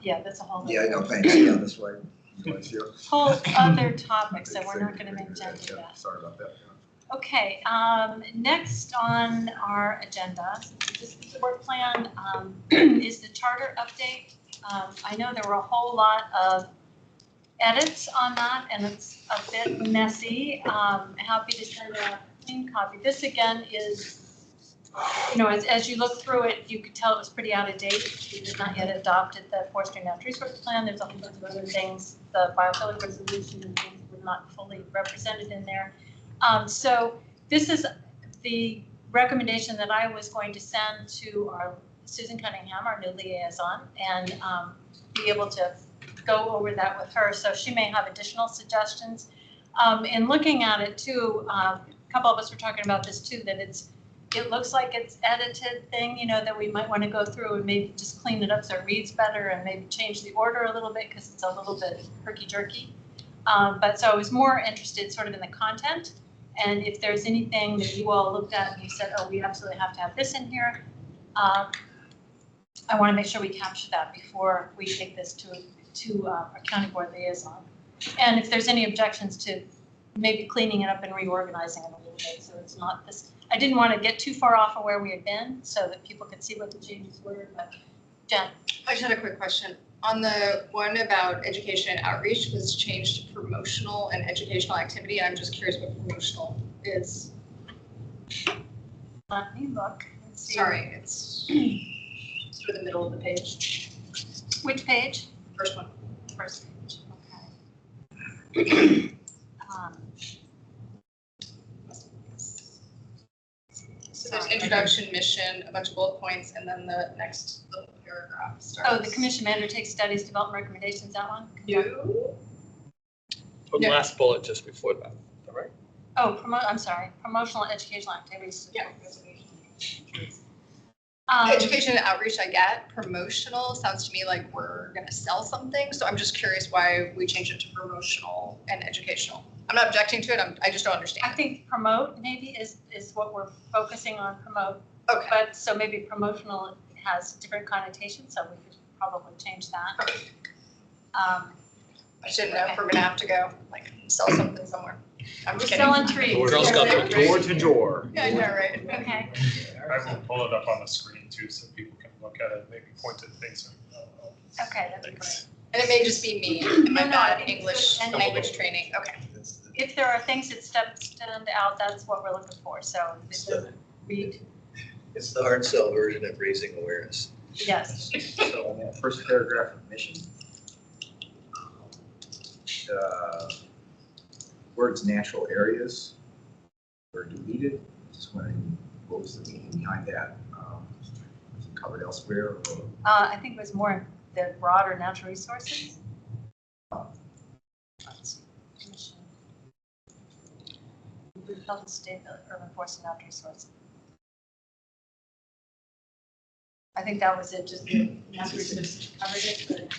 Yeah, that's a whole. Yeah, I know. Thanks. Yeah, this way. Whole other topic, so we're not gonna mention that. Sorry about that. Okay, next on our agenda, this is the work plan, is the charter update. I know there were a whole lot of edits on that, and it's a bit messy. Happy to send out a clean copy. This again is, you know, as you look through it, you could tell it was pretty out of date. We did not yet adopted the Forestry Natural Resource Plan. There's a whole bunch of other things. The biophilic resolution and things were not fully represented in there. So this is the recommendation that I was going to send to our Susan Cunningham, our new liaison, and be able to go over that with her. So she may have additional suggestions. In looking at it too, a couple of us were talking about this too, that it looks like it's edited thing, you know, that we might want to go through and maybe just clean it up so it reads better and maybe change the order a little bit because it's a little bit herky-jerky. But so I was more interested sort of in the content. And if there's anything that you all looked at and you said, oh, we absolutely have to have this in here, I want to make sure we capture that before we take this to our county board liaison. And if there's any objections to maybe cleaning it up and reorganizing it a little bit, so it's not this. I didn't want to get too far off of where we had been so that people could see what the changes were. But Jen. I just had a quick question. On the one about education and outreach was changed to promotional and educational activity. I'm just curious what promotional is. Let me look and see. Sorry, it's sort of the middle of the page. Which page? First one. First page, okay. So there's introduction, mission, a bunch of bullet points, and then the next little paragraph starts. Oh, the commission may undertake studies, develop recommendations, that one? No. The Yeah. last bullet just before that, all right? Oh, I'm sorry, promotional and educational activities. Yeah. Um, Education and outreach, I get. Promotional sounds to me like we're gonna sell something, so I'm just curious why we changed it to promotional and educational. I'm not objecting to it, I just don't I understand. think promote maybe is what we're focusing on, promote. Okay. But so maybe promotional has different connotations, so we could probably change that. I just didn't know if we're gonna have to go, like, sell something somewhere. I'm We're just kidding. selling trees. Girl Scout That's it. cookies. Door to door. Yeah, I know, right? Okay, I will pull it up on the screen too, so people can look at it, maybe point at things. okay, that'd be great. And it may just be me, and my No, bad I think English so. And- language training, okay. If there are things that stand out, that's what we're looking for, so if it doesn't read, It's the hard sell version of raising awareness. yes. So on that first paragraph of mission, words natural areas were deleted. Just wondering what was the meaning behind that? Was it covered elsewhere or? I think it was more the broader natural resources. Commission. Health and state urban forest and natural resources. I think that was it, just the numbers just covered it, but.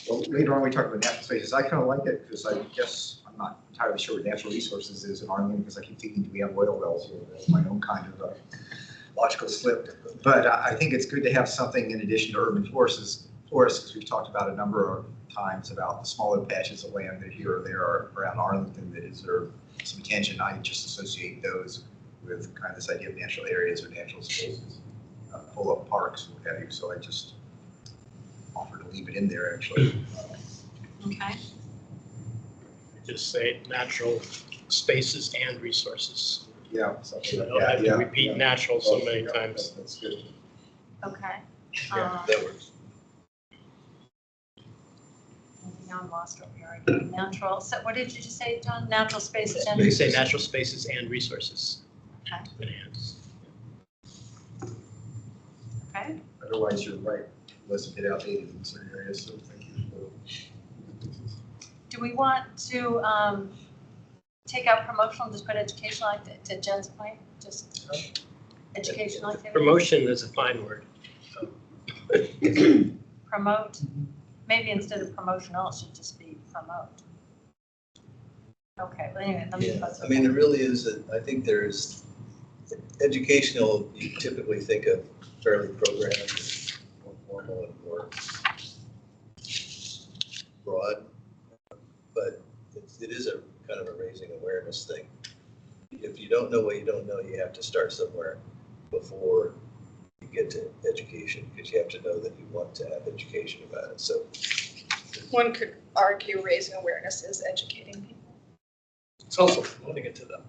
Well, later on, we talk about natural spaces. I kind of like it because I guess I'm not entirely sure what natural resources is in Arlington because I keep thinking, do we have oil wells here? That's my own kind of logical slip. But I think it's good to have something in addition to urban forests, because we've talked about a number of times about the smaller patches of land that here or there are around Arlington that deserve some attention. I just associate those with kind of this idea of natural areas or natural spaces, full of parks and what have you. So I just offer to leave it in there, actually. Okay. Just say natural spaces and resources. Yeah. So I don't have to repeat natural so many times. That's good. Okay. Yeah, that works. Now I'm lost what we already did. Natural, so what did you just say, John? Natural spaces and. You can say natural spaces and resources. Okay. Enhance. Okay. Otherwise, you're right. Let's get outdated in certain areas. So thank you. Do we want to take out promotional and just put educational, like to Jen's point, just educational activity? Promotion is a fine word. Promote, maybe instead of promotional, it should just be promote. Okay, well anyway, let me. Yeah, I mean, there really is, I think there's, educational, you typically think of fairly programmed, more formal and more broad, but it is a kind of a raising awareness thing. If you don't know what you don't know, you have to start somewhere before you get to education, because you have to know that you want to have education about it. So One could argue raising awareness is educating people. It's also promoting it to them.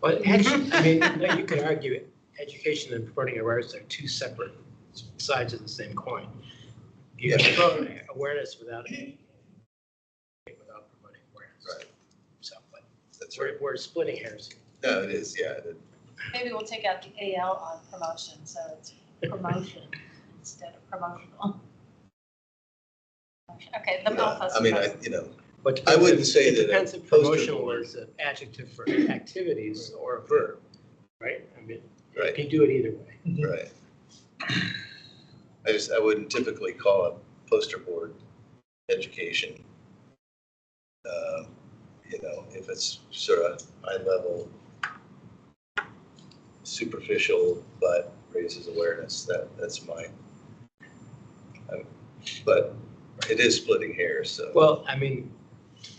But actually, I mean, no, you could argue education and promoting awareness are two separate sides of the same coin. You can promote awareness without promoting awareness. Right. So, but that's right. we're splitting hairs here. No, it is, yeah. Maybe we'll take out the AL on promotion, so it's promotion instead of promotional. Okay, the alpha. I mean, But I wouldn't say it that a depends if poster promotional board- is an adjective for activities or a verb, right? I mean, you Right. can do it either way. Right. I wouldn't typically call a poster board education. If it's sort of high level, superficial, but raises awareness, that's mine. But it is splitting hairs, so. Well, I mean, to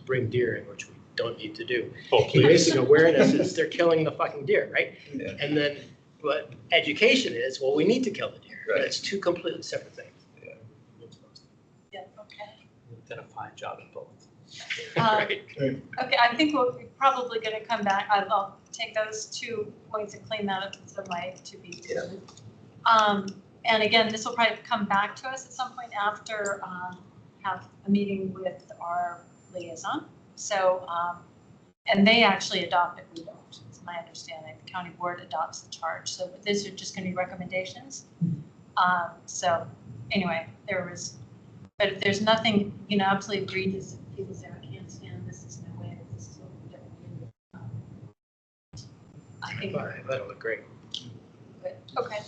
bring deer in, which we don't need to do. Raising awareness is they're killing the fucking deer, right? Yeah. And then, but education is, well, we need to kill the deer. Right. It's two completely separate things. Yeah. Yeah, okay. Identify job and both. Right. Okay, I think we're probably going to come back. I'll take those 2 points and clean that up in some way to be. Yeah. And again, this will probably come back to us at some point after have a meeting with our liaison. So, and they actually adopt it. We don't. It's my understanding. The county board adopts the charge. So these are just going to be recommendations. So anyway, but if there's nothing, absolutely egregious, if people say, I can't stand this, is no way, this is what we don't. I think. I thought it looked great. Okay.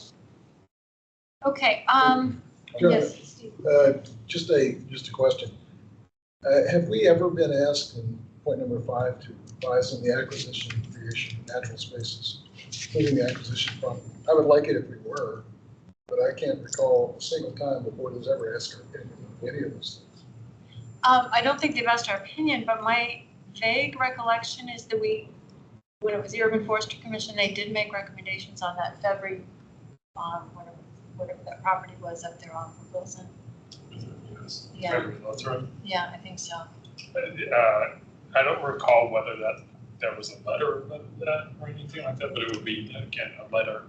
Okay, Sure. yes, Steve. Just a question. Have we ever been asked in point number 5 to advise on the acquisition and creation of natural spaces, including the acquisition from? I would like it if we were, but I can't recall a single time the board has ever asked our opinion on any of those things. I don't think they've asked our opinion, but my vague recollection is that when it was the Urban Forestry Commission, they did make recommendations on that February, whatever that property was up there on Wilson. Yeah. Yeah, I think so. I don't recall whether there was a letter about that or anything like that, but it would be, again, a letter.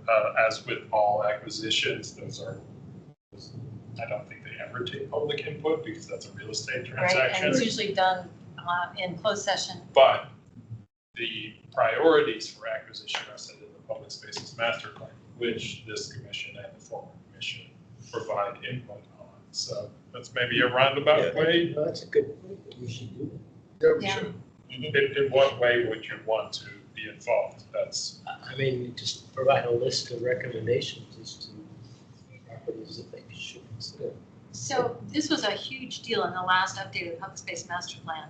As with all acquisitions, I don't think they ever take public input because that's a real estate Right, transaction. and it's usually done in closed session. But the priorities for acquisition are set in the public spaces master plan, which this commission and the former commission provide input on. So that's maybe a roundabout way. No, that's a good point. We should do Yeah, we Yeah. should. In what way would you want to be involved? That's. I mean, just provide a list of recommendations as to properties that they should consider. So this was a huge deal in the last updated public space master plan.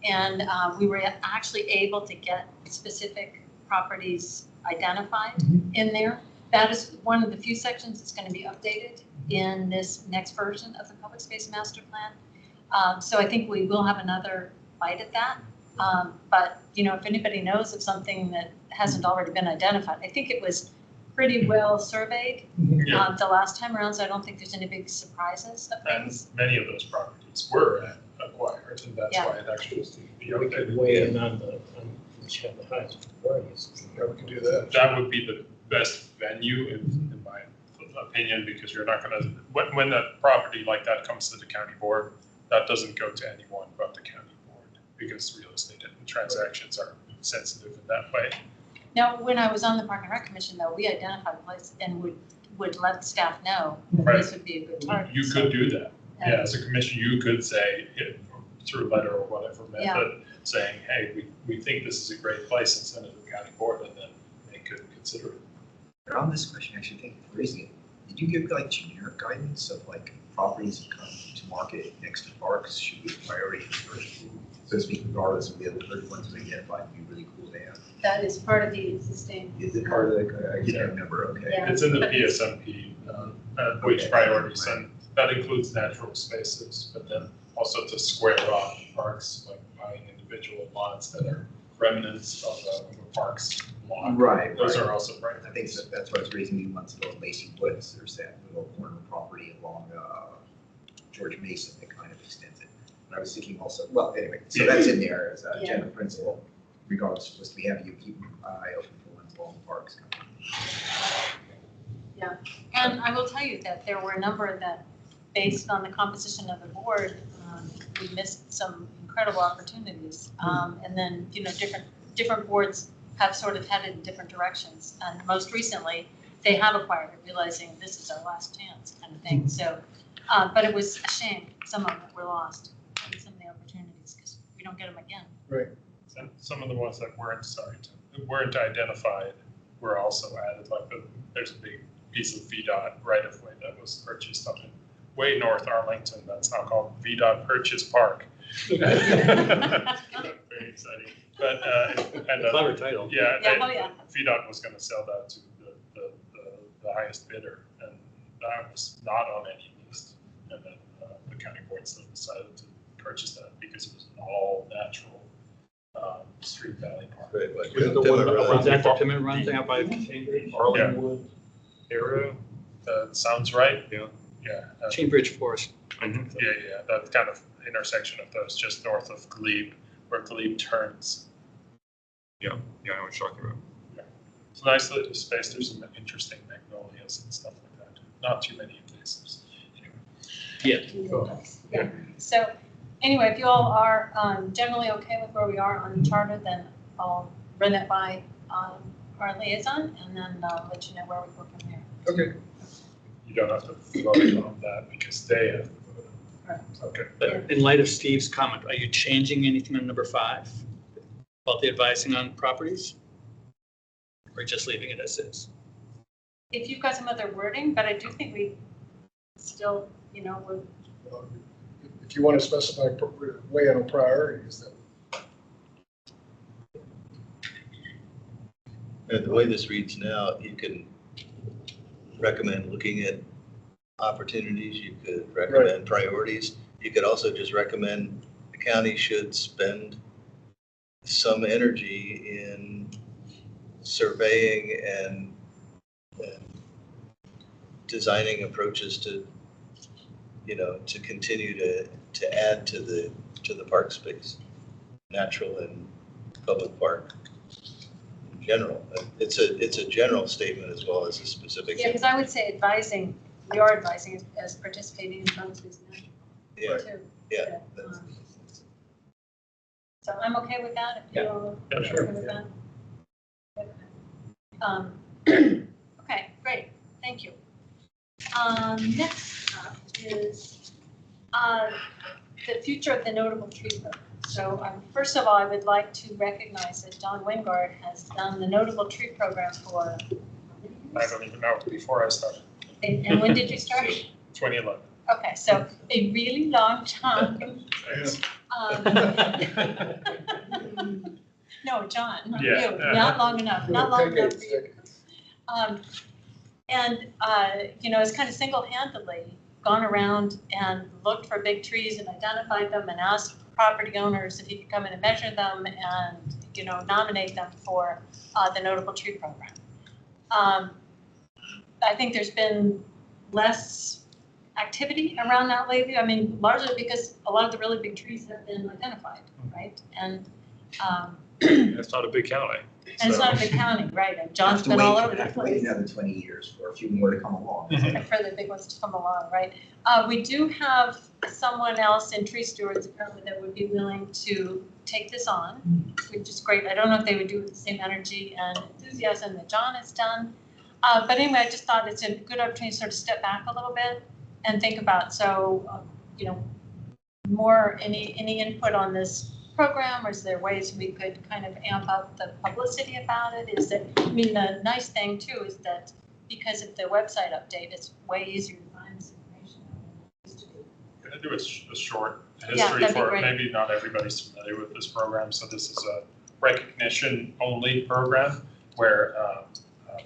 And we were actually able to get specific properties identified in there. That is one of the few sections that's going to be updated in this next version of the public space master plan. So I think we will have another bite at that. But, you know, if anybody knows of something that hasn't already been identified, I think it was pretty well surveyed the last time around, so I don't think there's any big surprises of And things. many of those properties were acquired, and that's Yeah. why it actually was to be We could updated. weigh in on which have the highest priorities. Yeah, we can do that. That would be the best venue, in my opinion, because you're not gonna, when a property like that comes to the county board, that doesn't go to anyone but the county board, because real estate transactions are sensitive in that way. Now, when I was on the Park and Rec Commission, though, we identified a place and would let staff know that Right. this would be a good target. You so- could do that. Yeah, as a commission, you could say, through letter or whatever method, saying, hey, we think this is a great place, and send it to the county board, and then they could consider it. But on this question, actually, thank you for raising it. Did you give like generic guidance of like properties that come to market next to parks should be a priority first? So to speak, regardless of the other 30 ones we identified, would be really cool to have. That is part of the existing. Is it part of the, I can't remember, okay. Yeah. It's in the PSMP, which priorities, and that includes natural spaces, but then also to square off parks, like buying individual lots that are remnants of a park's lot. Right, Those right. are also right. I think that's what I was raising you months ago in Lacey Woods. There's that little corner property along George Mason that kind of extends it. And I was thinking also, well, anyway, so that's in there as a general principle. Regardless, just we have you keep an eye open for ones along parks. And I will tell you that there were a number that, based on the composition of the board, we missed some incredible opportunities. And then, you know, different boards have sort of headed in different directions. And most recently, they have acquired it, realizing this is our last chance kind of thing. So, but it was a shame, some of them were lost, and some of the opportunities, because we don't get them again. Right. And some of the ones that weren't identified were also added, like there's a big piece of VDOT right of way that was purchased up in way north Arlington, that's now called VDOT Purchase Park. Very exciting, but, and. Clever title. Yeah, Yeah, oh yeah. VDOT was gonna sell that to the highest bidder, and that was not on any list. And then the county board still decided to purchase that because it was an all natural street valley park. Right, like, Is it the one that runs out the Timon runs out by Arlington area? Sounds right. Yeah. Yeah. Cambridge Forest. Yeah, that kind of intersection of those, just north of Glebe, where Glebe turns. Yeah, I know what you're talking about. It's a nice little space. There's some interesting magnolias and stuff like that. Not too many invasives. Yeah. So anyway, if you all are generally okay with where we are on the charter, then I'll run it by our liaison and then let you know where we go from there. Okay. You don't have to vote on that because they have to vote. Right. Okay. But in light of Steve's comment, are you changing anything on number 5 about the advising on properties? Or just leaving it as is? If you've got some other wording, but I do think we still, you know, we're If you want to specify way on priorities, then And the way this reads now, you can recommend looking at opportunities, you could recommend priorities. You could also just recommend the county should spend some energy in surveying and designing approaches to, you know, to continue to add to the park space, natural and public park. General. It's a general statement as well as a specific. yeah, because I would say advising, we are advising as participating in public space management Yeah, too. yeah. So I'm okay with that, if you all Yeah, are sure. okay with that. Okay, great, thank you. Next up is the future of the notable tree program. So first of all, I would like to recognize that John Wingard has done the Notable Tree Program for. I don't even know, before I started, And when did you start? 2011. Okay, so a really long time. Thanks. No, John, not you, Yeah. not long enough, not long enough for Decades, you. It's kind of single-handedly gone around and looked for big trees and identified them and asked property owners if he could come in and measure them and, nominate them for the Notable Tree Program. I think there's been less activity around that lately. I mean, largely because a lot of the really big trees have been identified, right? And It's not a big county. and it's so- not a big county, right? And John's Have to been all over wait- the have to wait place. another 20 years for a few more to come along. For the big ones to come along, right? We do have someone else in Tree Stewards apparently that would be willing to take this on, which is great. I don't know if they would do it with the same energy and enthusiasm that John has done. But anyway, I just thought it's a good opportunity to sort of step back a little bit and think about, more, any input on this program, or is there ways we could kind of amp up the publicity about it? The nice thing too is that because of the website update, it's way easier to find this information than it used to be. Can I do a short Yeah, history that'd be for, great. maybe not everybody's familiar with this program, so this is a recognition-only program where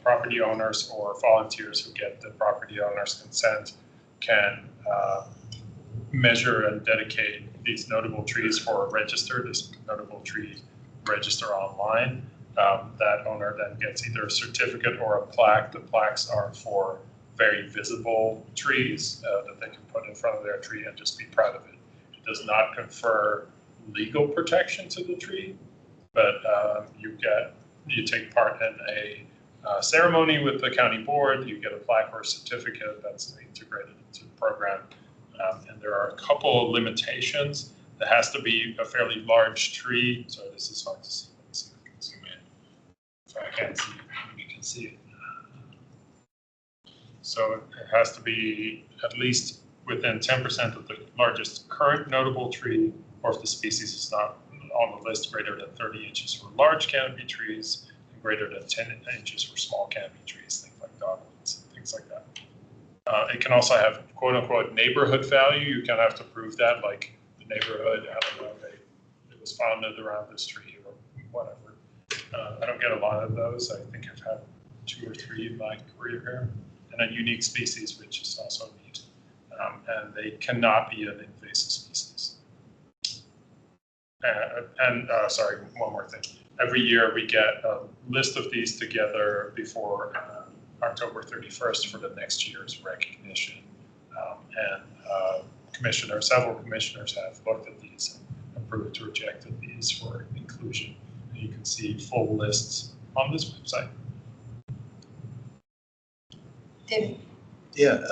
property owners or volunteers who get the property owner's consent can measure and dedicate these notable trees for a register, this notable tree register online. That owner then gets either a certificate or a plaque. The plaques are for very visible trees that they can put in front of their tree and just be proud of it. It does not confer legal protection to the tree, but you take part in a ceremony with the county board, you get a plaque or a certificate that's integrated into the program. And there are a couple of limitations. There has to be a fairly large tree. So this is hard to see. Let me see if I can zoom in. So I can't see it. You can see it. So it has to be at least within 10% of the largest current notable tree, or if the species is not on the list, greater than 30 inches for large canopy trees, and greater than 10 inches for small canopy trees, things like dogwoods, things like that. It can also have quote unquote neighborhood value. You kind of have to prove that, like the neighborhood, I don't know, it was founded around this tree or whatever. I don't get a lot of those. I think I've had 2 or 3 in my career here. And a unique species, which is also neat. And they cannot be an invasive species. Sorry, one more thing. Every year we get a list of these together before October 31st for the next year's recognition. Several commissioners have looked at these and approved or rejected these for inclusion. And you can see full lists on this website. David? Yeah,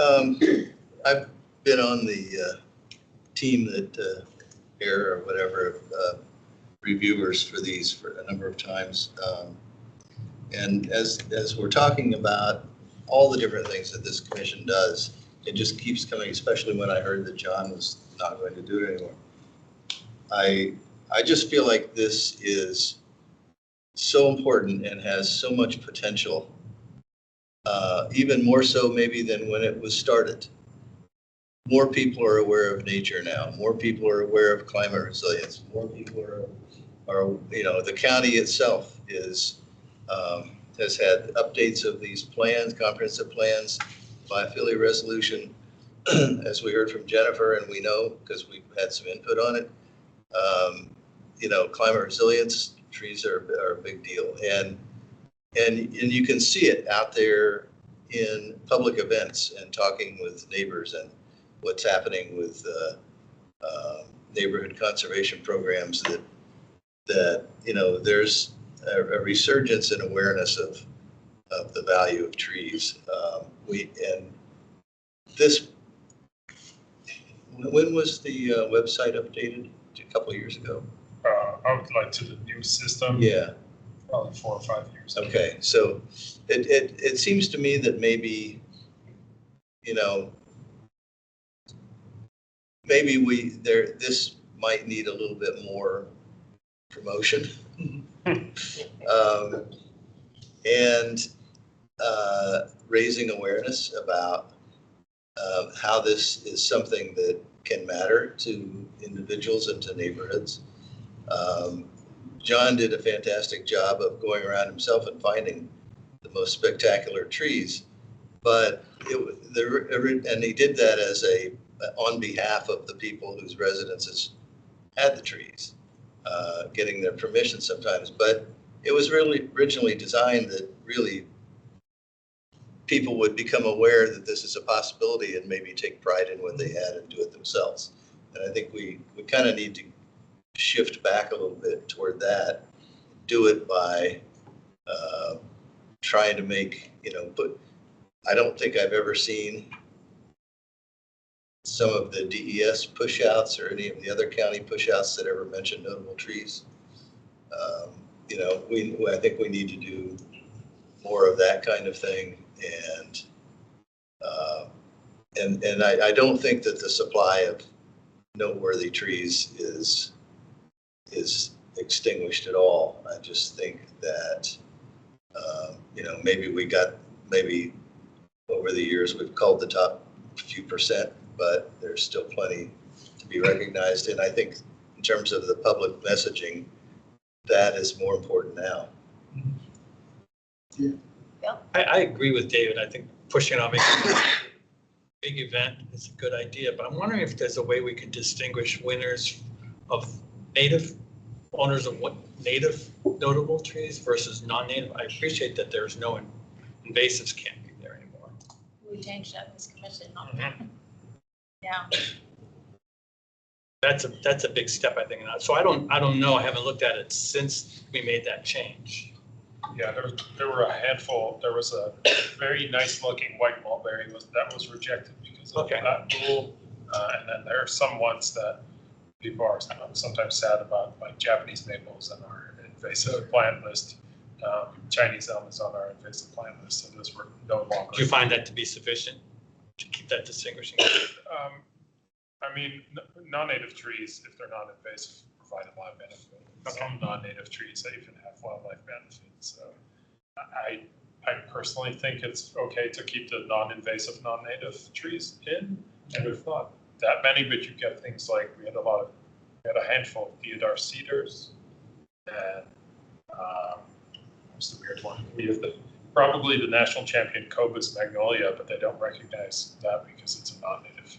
I've been on the team that or whatever reviewers for these for a number of times. And as we're talking about all the different things that this commission does, it just keeps coming, especially when I heard that John was not going to do it anymore. I just feel like this is so important and has so much potential, even more so maybe than when it was started. More people are aware of nature now. More people are aware of climate resilience. More people are the county itself has had updates of these plans, comprehensive plans by affiliate resolution, as we heard from Jennifer, and we know because we've had some input on it. Climate resilience, trees are a big deal, and you can see it out there in public events and talking with neighbors and what's happening with neighborhood conservation programs that there's a resurgence in awareness of the value of trees. When was the website updated? A couple of years ago. I would like to the new system. Yeah. Probably 4 or 5 years ago. Okay, so it seems to me that maybe might need a little bit more promotion. And raising awareness about how this is something that can matter to individuals and to neighborhoods. John did a fantastic job of going around himself and finding the most spectacular trees, but and he did that as on behalf of the people whose residences had the trees, getting their permission sometimes. But it was really originally designed that really people would become aware that this is a possibility and maybe take pride in what they had and do it themselves. And I think we kind of need to shift back a little bit toward that, do it by trying to make, but I don't think I've ever seen some of the DES push-outs or any of the other county push-outs that ever mentioned notable trees. I think we need to do more of that kind of thing. And I don't think that the supply of noteworthy trees is extinguished at all. I just think that, maybe over the years we've culled the top few percent, but there's still plenty to be recognized. And I think in terms of the public messaging, that is more important now. I agree with David. I think pushing on making it a big event is a good idea, but I'm wondering if there's a way we can distinguish winners of native owners of what native notable trees versus non-native. I appreciate that there's no invasives can't be there anymore. We changed that in this commission. Mm-hmm. Yeah. That's a big step, I think. So I don't know. I haven't looked at it since we made that change. Yeah, there were a handful. There was a very nice looking white mulberry that was rejected because of that rule. And then there are some ones that people are sometimes sad about, like Japanese maples on our invasive plant list. Chinese elm is on our invasive plant list, so those were no longer. Do you find that to be sufficient to keep that distinguishing? I mean, non-native trees, if they're not invasive, provide a lot of benefit. Some non-native trees that even have wildlife benefits. So I personally think it's okay to keep the non-invasive, non-native trees in. And we've not that many, but you get things like we had a handful of deodar cedars, and what's the weird one? We have probably the national champion Cobus magnolia, but they don't recognize that because it's a non-native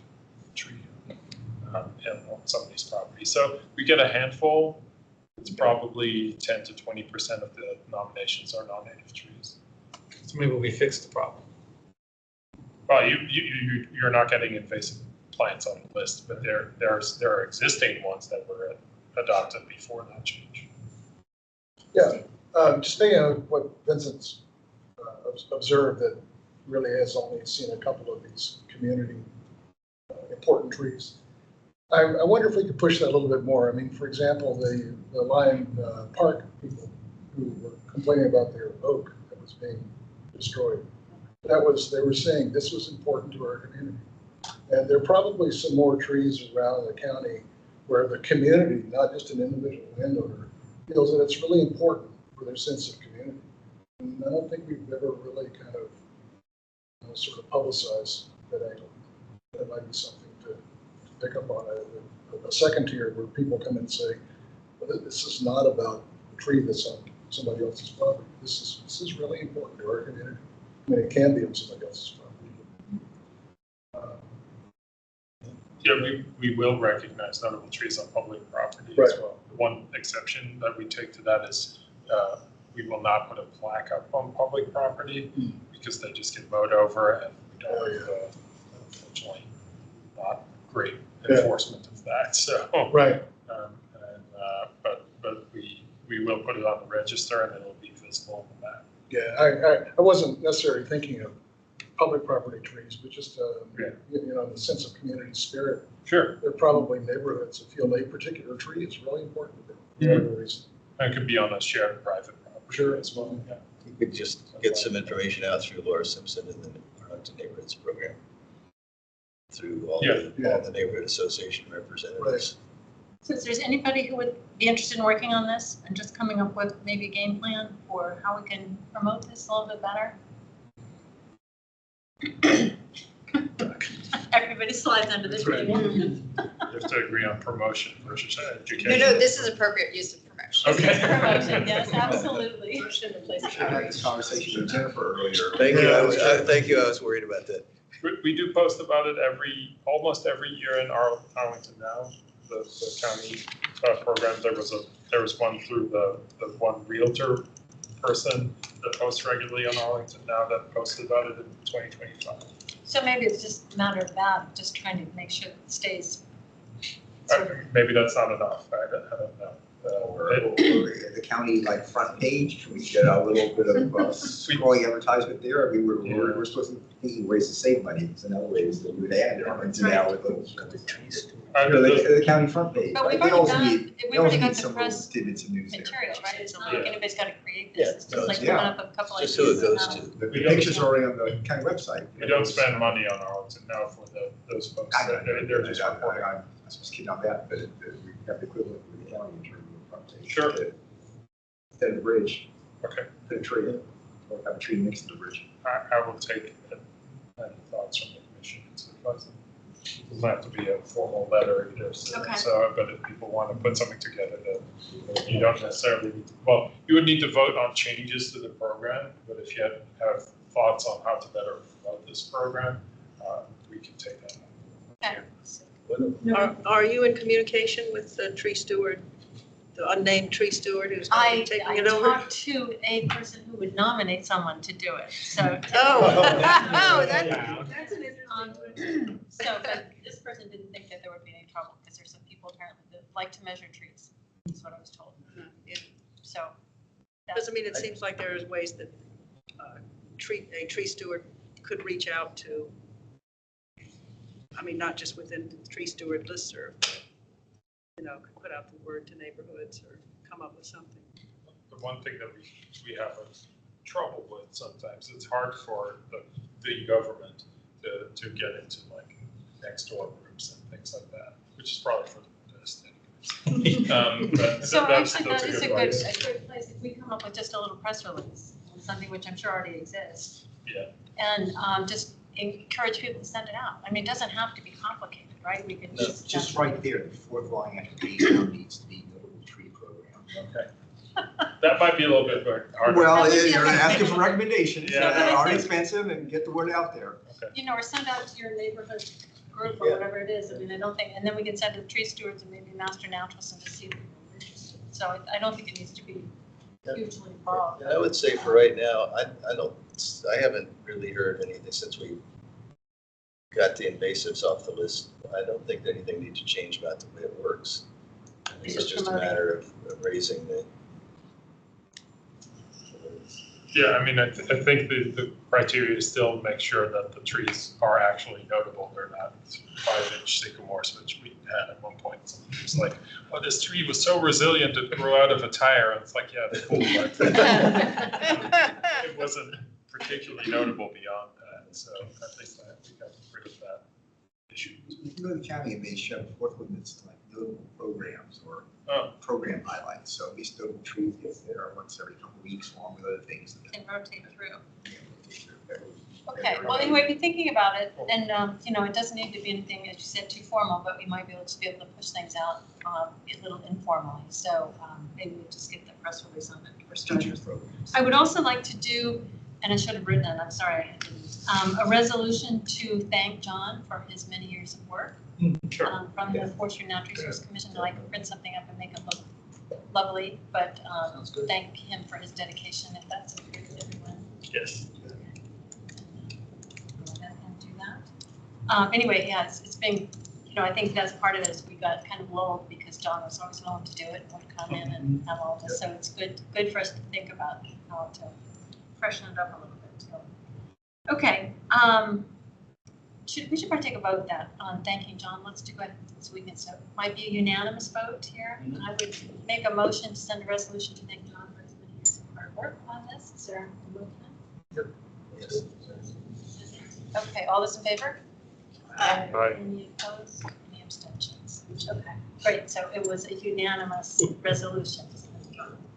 tree on some of these properties. So we get a handful. It's probably 10 to 20% of the nominations are non-native trees. So maybe we fix the problem. Well, you're not getting invasive plants on the list, but there are existing ones that were adopted before that change. Yeah, just thinking of what Vincent's observed, that really has only seen a couple of these community important trees. I wonder if we could push that a little bit more. I mean, for example, the Lion Park people who were complaining about their oak that was being destroyed. They were saying this was important to our community. And there are probably some more trees around the county where the community, not just an individual landowner, feels that it's really important for their sense of community. And I don't think we've ever really kind of sort of publicized that angle. That might be something to pick up on a second tier where people come in and say, well, this is not about a tree that's on somebody else's property. This is really important to our community. I mean, it can be on somebody else's property. Yeah, we will recognize notable trees on public property as well. The one exception that we take to that is we will not put a plaque up on public property because they just get mowed over, and we don't have, unfortunately, not great enforcement of that. So right. But we will put it on the register, and it'll be visible on the map. Yeah, I wasn't necessarily thinking of public property trees, but just the sense of community spirit. Sure. There are probably neighborhoods that feel a particular tree is really important to them for whatever reason. And it could be on a shared private property as well. Yeah. You could just get some information out through Laura Simpson and the Arlington Neighborhoods Program, through all the neighborhood association representatives. So if there's anybody who would be interested in working on this and just coming up with maybe a game plan for how we can promote this a little bit better? Everybody slides under this That's right. table. You have to agree on promotion versus education. No, this is appropriate use of promotion. Okay. Promotion, yes, absolutely. Motion in place I of had this conversation with Jennifer earlier. Thank you, thank you, I was worried about that. We do post about it almost every year in Arlington now, the county program. There was one through the one realtor person that posts regularly on Arlington now that posted about it in 2025. So maybe it's just a matter of that, just trying to make sure that it stays. Maybe that's not enough, I don't know. Or the county like front page, can we get a little bit of scrolling advertisement there? I mean, we're supposed to be thinking ways to save money, because another way is that we would add Arlington now with little, the county front page. But right? we've They already also done, need, we've they already also got need the some little press tidbits of news there. material, right? It's not Yeah. like anybody's got to create Yeah, this. It's just like yeah. coming up with a couple ideas. Just who it goes and, to. The pictures are already on the county website. We don't spend money on Arlington now for those folks. I know, They're just reporting. I'm just kidding on that, but we have the equivalent for the county in terms of the front page. Sure. Instead of the bridge, Okay, put a tree, or have a tree next to the bridge. I will take any thoughts from the commission into the president. It doesn't have to be a formal letter either, Okay. so, but if people want to put something together that you don't necessarily need to, well, you would need to vote on changes to the program, but if you have thoughts on how to better promote this program, we can take that up. Okay. Are you in communication with the tree steward, the unnamed tree steward who's going to I be taking it over? talked to a person who would nominate someone to do it, so. Oh, Yeah. that's an So, but this person didn't think that there would be any trouble, because there's some people apparently that like to measure trees, is what I was told. So. Doesn't mean it seems like there's ways that a tree steward could reach out to, I mean, not just within the tree steward listserv, but, could put out the word to neighborhoods or come up with something. The one thing that we have trouble with sometimes, it's hard for the government to get into like next door groups and things like that, which is probably for the best anyways. But So that's actually, that is a advice. good place, if we come up with just a little press release, something which I'm sure already exists. Yeah. And just encourage people to send it out. I mean, it doesn't have to be complicated, right? We could Just right there, the fourth line after page one needs to be notable tree program. Okay. That might be a little bit harder. Well, That would be you're okay. asking for recommendations Yeah. that aren't expensive and get the word out there. Or send out to your neighborhood group or whatever it is. I mean, I don't think, and then we can send it to tree stewards and maybe master naturalists and to see if they're interested. So I don't think it needs to be hugely involved. I would say for right now, I haven't really heard anything since we got the invasives off the list. I don't think that anything needs to change about the way it works. I think it's just a matter of raising the. Yeah, I mean, I think the criteria is still make sure that the trees are actually notable. They're not 5-inch sycamores, which we had at one point. Somebody was like, "Oh, this tree was so resilient it grew out of a tire." And it's like, yeah, it's cool, but it wasn't particularly notable beyond that. So I think that we got rid of that issue. You can go to the county and they show a fourth one that's like notable programs or Oh. program highlights. So at least notable trees gets there once every couple of weeks along with other things. And rotate through. Okay, Okay, well, anyway, be thinking about it, and, it doesn't need to be anything, as you said, too formal, but we might be able to push things out a little informally, so maybe we'll just get the press release on it for starters. I would also like to do, and I should have written it, I'm sorry, I didn't, a resolution to thank John for his many years of work. Sure. From the Forestry Natural Resource Commission, that I can print something up and make it look lovely, but thank him for his dedication, if that's okay with everyone. Yes. And do that. Anyway, yeah, it's been, I think that's part of it is we got kind of lulled because John was always willing to do it and would come in and have all this. So it's good for us to think about how to freshen it up a little bit too. Okay. We should probably take a vote on thanking John. Let's do it so we can, so it might be a unanimous vote here. And I would make a motion to send a resolution to thank John for his many years of hard work on this. Is there a motion? Yes. Okay, all those in favor? Aye. Any opposed? Any abstentions? Okay, great, so it was a unanimous resolution.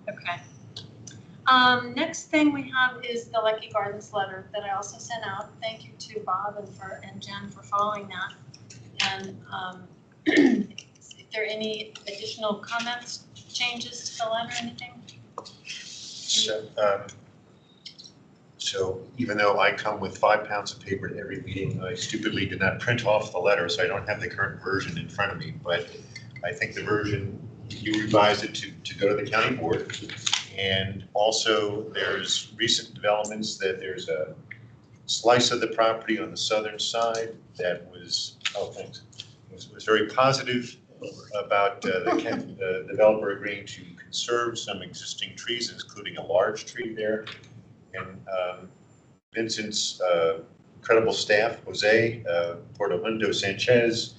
Okay. Next thing we have is the Lucky Gardens letter that I also sent out. Thank you to Bob and Jen for following that. And if there are any additional comments, changes to the letter, anything? So even though I come with 5 pounds of paper to every meeting, I stupidly did not print off the letter, so I don't have the current version in front of me. But I think the version, you revised it to go to the county board. And also there's recent developments that there's a slice of the property on the southern side that was, was very positive about the developer agreeing to conserve some existing trees, including a large tree there. And Vincent's incredible staff, Jose Portomundo Sanchez,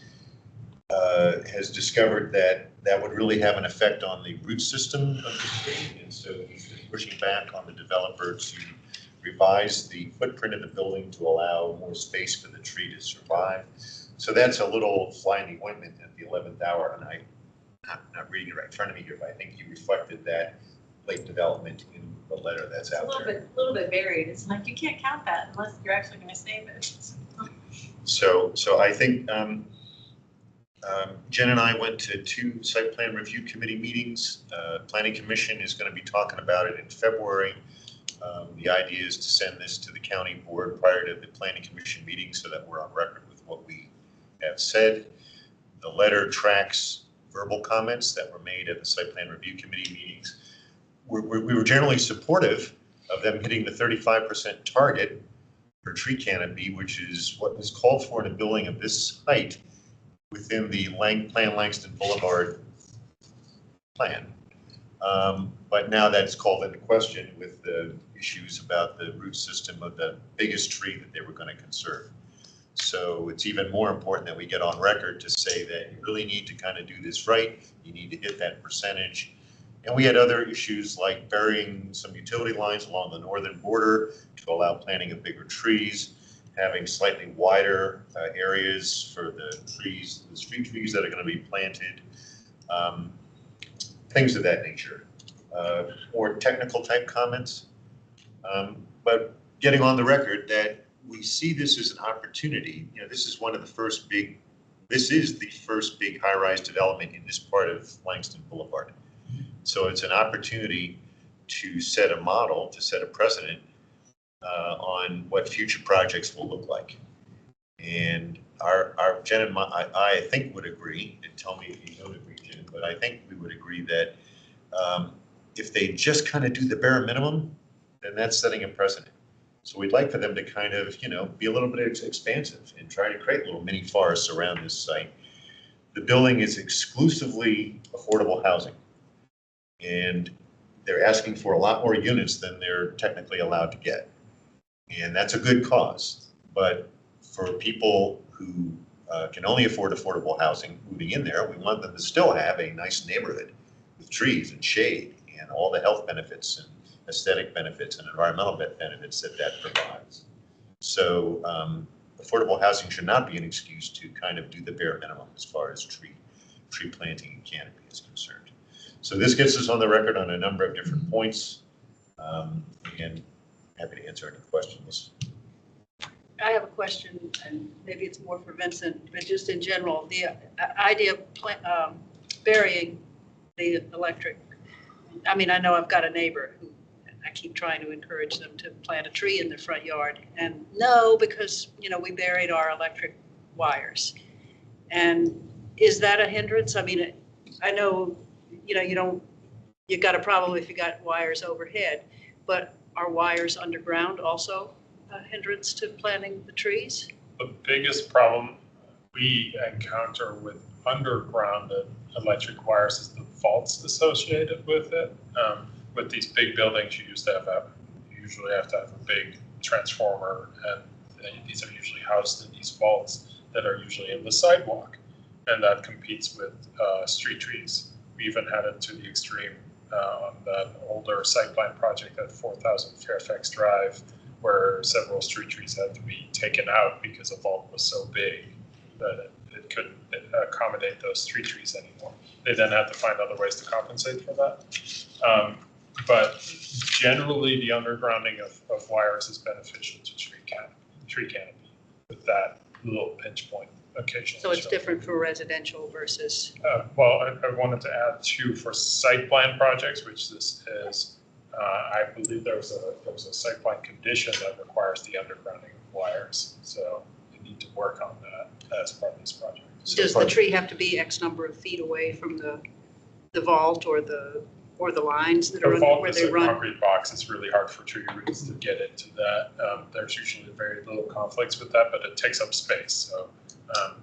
has discovered that that would really have an effect on the root system of the tree. And so he's pushing back on the developer to revise the footprint of the building to allow more space for the tree to survive. So that's a little fly in the ointment at the 11th hour. And I'm not reading it right in front of me here, but I think you reflected that late development in the letter that's It's out there. a little bit varied. It's like you can't count that unless you're actually going to save it. So I think Jen and I went to 2 site plan review committee meetings. Planning Commission is going to be talking about it in February. The idea is to send this to the county board prior to the Planning Commission meeting so that we're on record with what we have said. The letter tracks verbal comments that were made at the site plan review committee meetings. We were generally supportive of them hitting the 35% target for tree canopy, which is what is called for in a building of this height within the Plan Langston Boulevard plan. But now that's called into question with the issues about the root system of the biggest tree that they were going to conserve. So it's even more important that we get on record to say that you really need to kind of do this right. You need to hit that percentage. And we had other issues like burying some utility lines along the northern border to allow planting of bigger trees, having slightly wider areas for the trees, the street trees that are going to be planted, things of that nature. More technical type comments, but getting on the record that we see this as an opportunity. You know, this is one of the first big, this is the first big high-rise development in this part of Langston Boulevard. So it's an opportunity to set a model, to set a precedent on what future projects will look like. And our Jen and I think would agree, and tell me if you don't agree, Jen, but I think we would agree that if they just kind of do the bare minimum, then that's setting a precedent. So we'd like for them to kind of, you know, be a little bit expansive and try to create little mini forests around this site. The building is exclusively affordable housing, and they're asking for a lot more units than they're technically allowed to get. And that's a good cause. But for people who can only afford affordable housing moving in there, we want them to still have a nice neighborhood with trees and shade and all the health benefits and aesthetic benefits and environmental benefits that provides. So affordable housing should not be an excuse to kind of do the bare minimum as far as tree planting and canopy is concerned. So this gets us on the record on a number of different points. And happy to answer any questions. I have a question, and maybe it's more for Vincent, but just in general, the idea of burying the electric. I mean, I know I've got a neighbor who I keep trying to encourage them to plant a tree in their front yard, and no, because, you know, we buried our electric wires. And is that a hindrance? I mean, I know, you know, you got a problem if you got wires overhead, but are wires underground also a hindrance to planting the trees? The biggest problem we encounter with underground electric wires is the faults associated with it. With these big buildings, you usually have to have a big transformer, and these are usually housed in these vaults that are usually in the sidewalk, and that competes with street trees. We even had it to the extreme on that older site plan project at 4000 Fairfax Drive, where several street trees had to be taken out because the vault was so big that it couldn't accommodate those 3 trees anymore. They then had to find other ways to compensate for that. But generally, the undergrounding of wires is beneficial to tree canopy with that little pinch point occasionally. So it's different for residential versus, Well, I wanted to add too, for site plan projects, which this is, I believe there was a site plan condition that requires the undergrounding of wires. So you need to work on that as part of this project. does the tree have to be X number of feet away from the vault or the lines that are The under vault where is they a run? concrete box. It's really hard for tree roots to get into that. There's usually very little conflicts with that, but it takes up space. So,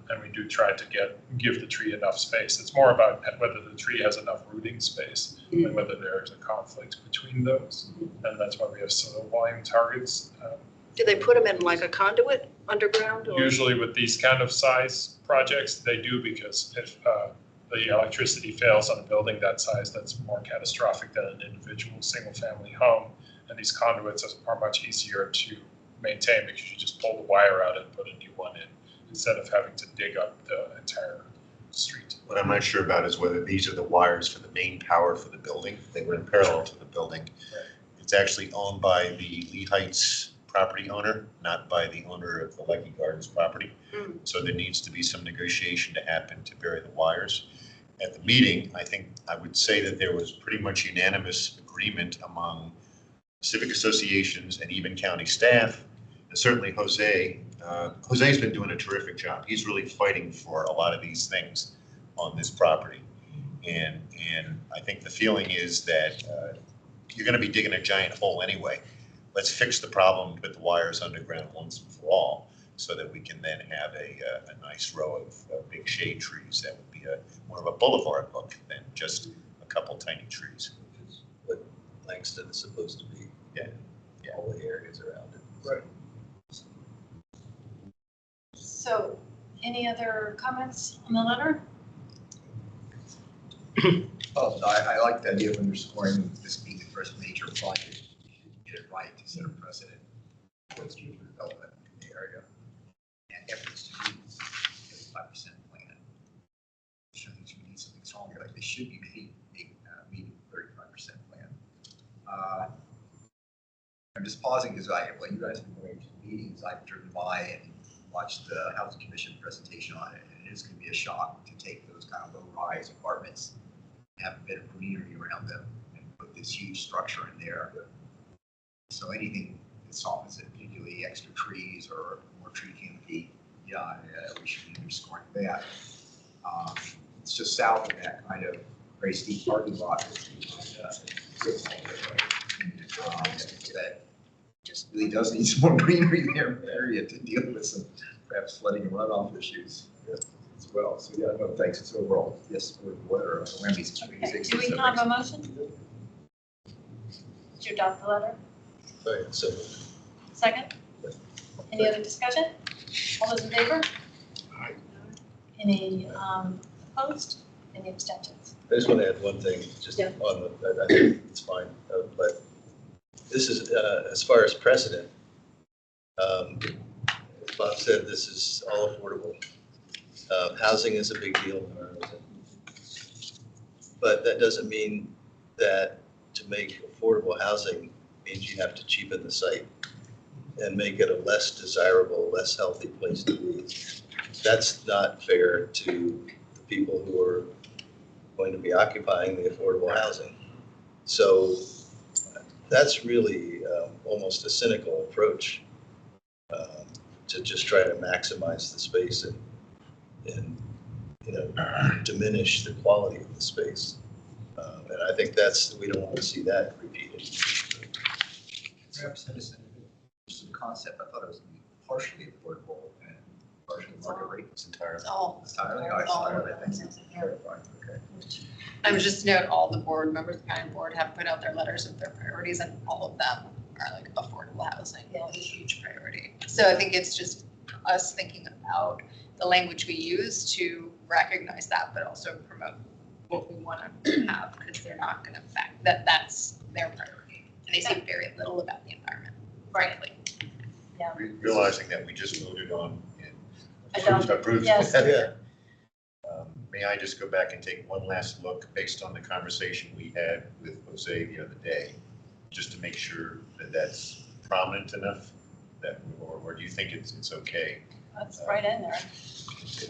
and we do try to give the tree enough space. It's more about whether the tree has enough rooting space and whether there is a conflict between those. And that's why we have soil volume targets. Do they put them in like a conduit underground? Or? Usually with these kind of size projects, they do, because if the electricity fails on a building that size, that's more catastrophic than an individual single-family home. And these conduits are much easier to maintain because you just pull the wire out and put a new one in instead of having to dig up the entire street. What I'm not sure about is whether these are the wires for the main power for the building. They run parallel to the building. Right. It's actually owned by the Lee Heights property owner, not by the owner of the Lucky Gardens property. So there needs to be some negotiation to happen to bury the wires. At the meeting, I think I would say that there was pretty much unanimous agreement among civic associations and even county staff, and certainly Jose. Jose's been doing a terrific job. He's really fighting for a lot of these things on this property. And I think the feeling is that you're going to be digging a giant hole anyway. Let's fix the problem with the wires underground once and for all, so that we can then have a nice row of big shade trees that would be more of a boulevard look than just a couple tiny trees. Which is what Langston is supposed to be. Yeah. All the areas around it. Right. So, any other comments on the letter? Oh, I like the idea of underscoring this being the first major project. Get it right to set a precedent for future development in the area. And efforts to meet the 5% plan. I think we need something stronger, like they should be meeting 35% plan. I'm just pausing because while you guys have been going to meetings, I've driven by and watched the Housing Commission presentation on it, and it is going to be a shock to take those kind of low-rise apartments, have a bit of greenery around them, and put this huge structure in there. So anything that softens it, particularly extra trees or more tree canopy, we should be underscoring that. It's just south of that kind of very steep parking lot. That just really does need some more greenery there in the area to deal with some perhaps flooding and runoff issues as well. So yeah, no, thanks. It's overall, yes, for the letter. Okay. Do we have a motion to adopt the letter? Right, so Second? Any other discussion? All those in favor? Any opposed? Any abstentions? I just want to add one thing, just Yeah. on the, I think it's fine, but this is, as far as precedent, as Bob said, this is all affordable. Housing is a big deal in Arlington. But that doesn't mean that to make affordable housing means you have to cheapen the site and make it a less desirable, less healthy place to be. That's not fair to the people who are going to be occupying the affordable housing. So that's really almost a cynical approach to just try to maximize the space and diminish the quality of the space. And I think we don't want to see that repeated. Perhaps Edison, just a concept, I thought it was going to be partially affordable and partially market rate. It's entirely. Entirely, thank you for clarifying, okay. I would just note all the board members of the county board have put out their letters of their priorities, and all of them are like affordable housing, a huge priority. So I think it's just us thinking about the language we use to recognize that, but also promote what we want to have, because they're not going to affect that's their priority. And they say very little about the environment, frankly. Yeah. Realizing that we just voted on and Adopt. approved Yes. that. may I just go back and take one last look based on the conversation we had with Jose the other day, just to make sure that that's prominent enough that, or do you think it's okay? That's right in there.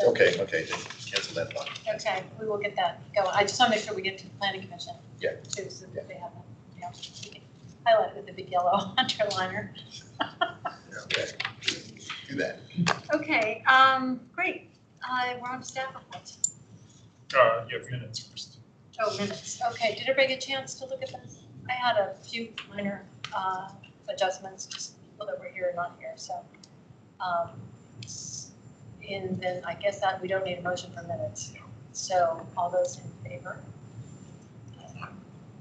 Okay, then cancel that thought. Okay, we will get that going. I just want to make sure we get to the planning commission. Yeah. Too, so that they have, you know, we can highlight it with the big yellow underliner. Okay, do that. Okay, great. We're on staff reports. You have minutes first. Oh, minutes. Okay, did everybody get a chance to look at this? I had a few minor adjustments, just people that were here and not here, so. And then I guess that we don't need a motion for minutes. So all those in favor?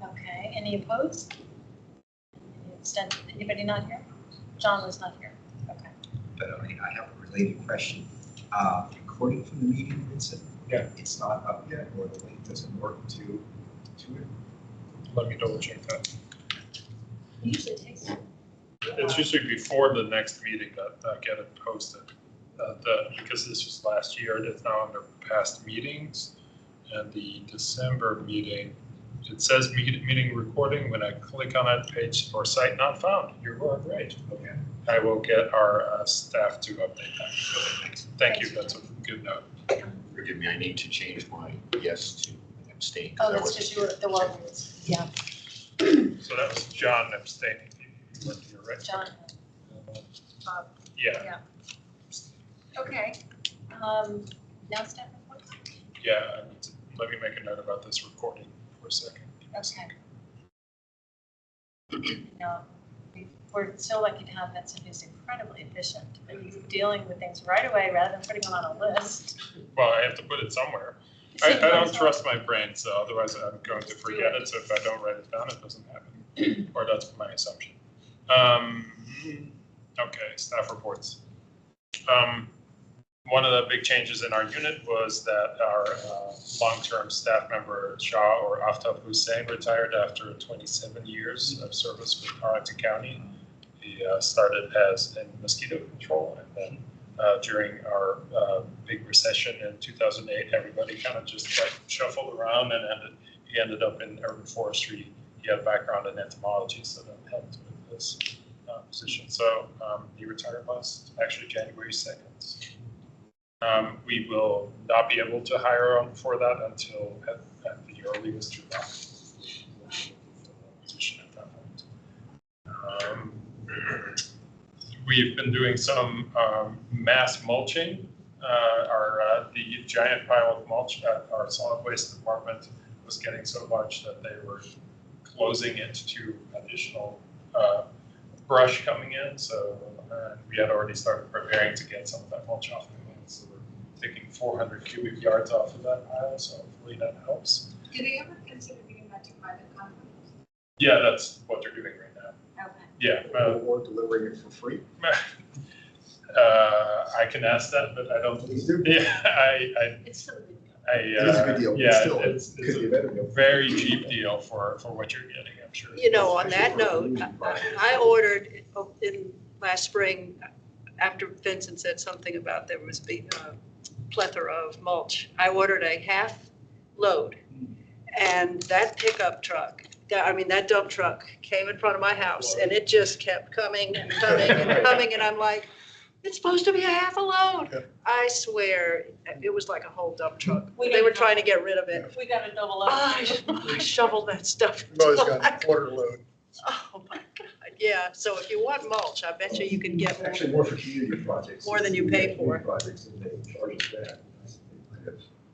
Okay, any opposed? Any abstention? Anybody not here? John was not here. Okay. But I have a related question. Recording from the meeting, Vincent? Yeah. It's not up yet, or the link doesn't work to it? Let me double check that. Usually takes. It's usually before the next meeting that I get it posted. Because this was last year, it is now under past meetings. And the December meeting, it says meeting recording. When I click on that page or site not found, you are right. Okay. I will get our staff to update that. Thank you, that's a good note. Forgive me, I need to change my yes to abstain. Oh, that's because you were the one who was, yeah, So that was John abstaining. You weren't here, right? John. Yeah. Okay. Now staff reports? Yeah, let me make a note about this recording for a second. Okay. No, we're so lucky to have Vincent, who's incredibly efficient. And he's dealing with things right away rather than putting them on a list. Well, I have to put it somewhere. I don't trust my brain, so otherwise I'm going to forget it. So if I don't write it down, it doesn't happen. Or that's my assumption. Okay, staff reports. One of the big changes in our unit was that our long-term staff member, Shah or Aftab Hussein, retired after 27 years of service with Arlington County. He started as in mosquito control, and then during our big recession in 2008, everybody kind of just like shuffled around, and he ended up in urban forestry. He had a background in entomology, so that helped with this position. So he retired actually January 2nd. We will not be able to hire him for that until at the earliest July. Position at that point. We've been doing some mass mulching. The giant pile of mulch at our solid waste department was getting so much that they were closing it to additional brush coming in. So we had already started preparing to get some of that mulch off the land. So we're taking 400 cubic yards off of that pile. So hopefully that helps. Do they ever consider giving that to private companies? Yeah, that's what they're doing right now. Okay. Yeah. Or delivering it for free. I can ask that, but I don't. Please do. Yeah, It's still a good deal. It is a good deal, but Yeah, still, it's could be a better deal. a very cheap deal for what you're getting, I'm sure. You know, on that note, I ordered in last spring, after Vincent said something about there was a plethora of mulch, I ordered a half load. And that pickup truck, that dump truck came in front of my house and it just kept coming and coming and coming. And I'm like, it's supposed to be a half a load. I swear, it was like a whole dump truck. They were trying to get rid of it. We got a double load. I shoveled that stuff. You've always got a quarter load. Oh my God, yeah. So if you want mulch, I bet you can get Actually, more for community projects. More than you pay for. Community projects, and they charge us that.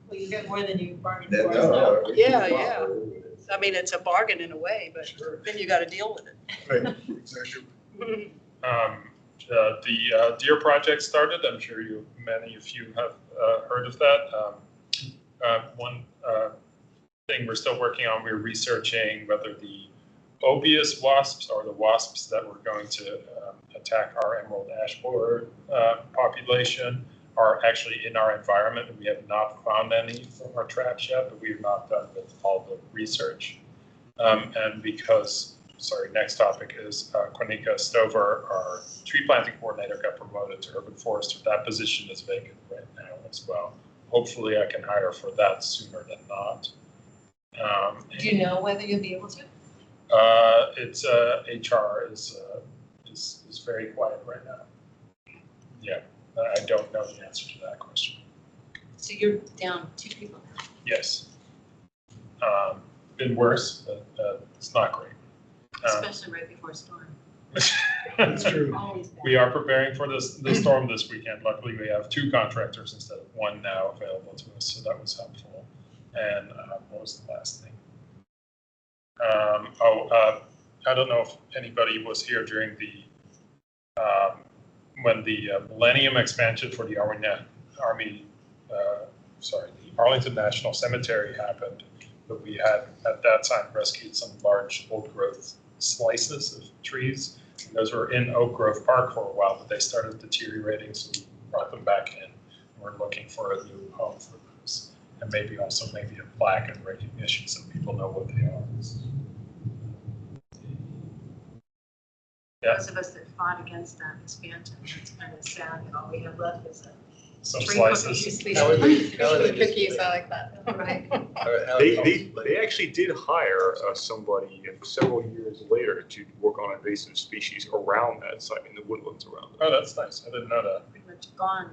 Well, you get more than you bargained No, for. no, no. Yeah, yeah. It's a bargain in a way, but Sure. then you got to deal with Right, exactly. it. The deer project started. I'm sure many of you have heard of that. One thing we're still working on, we're researching whether the obius wasps or the wasps that were going to attack our emerald ash borer population are actually in our environment. We have not found any from our traps yet, but we have not done with all the research. And because, next topic is Quanika Stover, our tree planting coordinator, got promoted to urban forester. That position is vacant right now as well. hopefully I can hire for that sooner than not. Do you know whether you'll be able to? It's HR is very quiet right now. Yeah, I don't know the answer to that question. So you're down 2 people now? Yes. Been worse, but it's not great. Especially right before a storm. That's true. Always bad. We are preparing for the storm this weekend. Luckily, we have 2 contractors instead of 1 now available to us, so that was helpful. And what was the last thing? I don't know if anybody was here during the when the Millennium expansion for the Arlington National Cemetery happened. But we had at that time rescued some large old growth slices of trees. And those were in Oak Grove Park for a while, but they started deteriorating, so we brought them back in. We're looking for a new home for those, and maybe a plaque and recognition so people know what they are. Yeah. Those of us that fought against that expansion, it's kind of sad that all we have left is Some tree slices. Cookies, I like that. Right. They actually did hire somebody several years later to work on invasive species around that site, in the woodlands around it. Oh, that's nice. I didn't know that. Pretty much gone.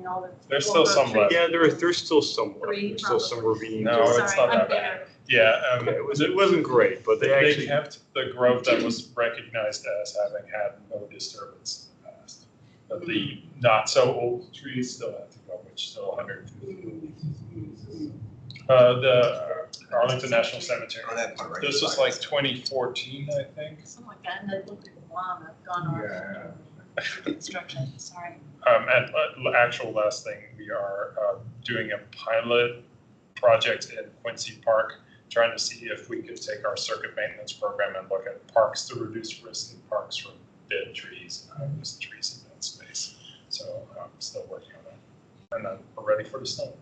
All the. There's still some left. Yeah, there's still some left. Three, There's still some ravines. No, Sorry, it's not that I'm bad. bitter. Yeah. It wasn't great, but they actually. kept the growth that was recognized as having had no disturbance in the past. But the not so old trees still have to go, which still 150. The Arlington National Cemetery. Oh, that part right. This was like 2014, I think. Something like that, and they look like a bomb have gone off. Construction, sorry. And actual last thing, we are doing a pilot project in Quincy Park, trying to see if we could take our circuit maintenance program and look at parks to reduce risk in parks from dead trees and harvest trees in that space. So I'm still working on that. And then we're ready for the snow.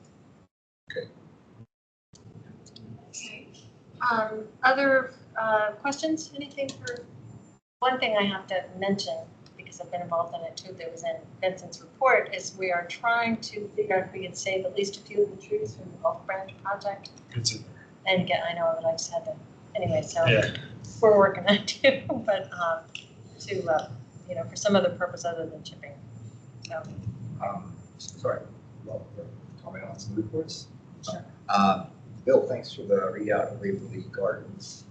Okay. Other questions? Anything for, one thing I have to mention, because I've been involved in it too, that was in Vincent's report, is we are trying to figure out if we can save at least a few of the trees from the Gulf Branch project. It's in And again, I know that I just had to, anyway, so Yeah. we're working on it too, but to, for some other purpose other than chipping. So, Sorry, well, comment on some reports. Sure. Bill, thanks for the readout of Waverly Gardens.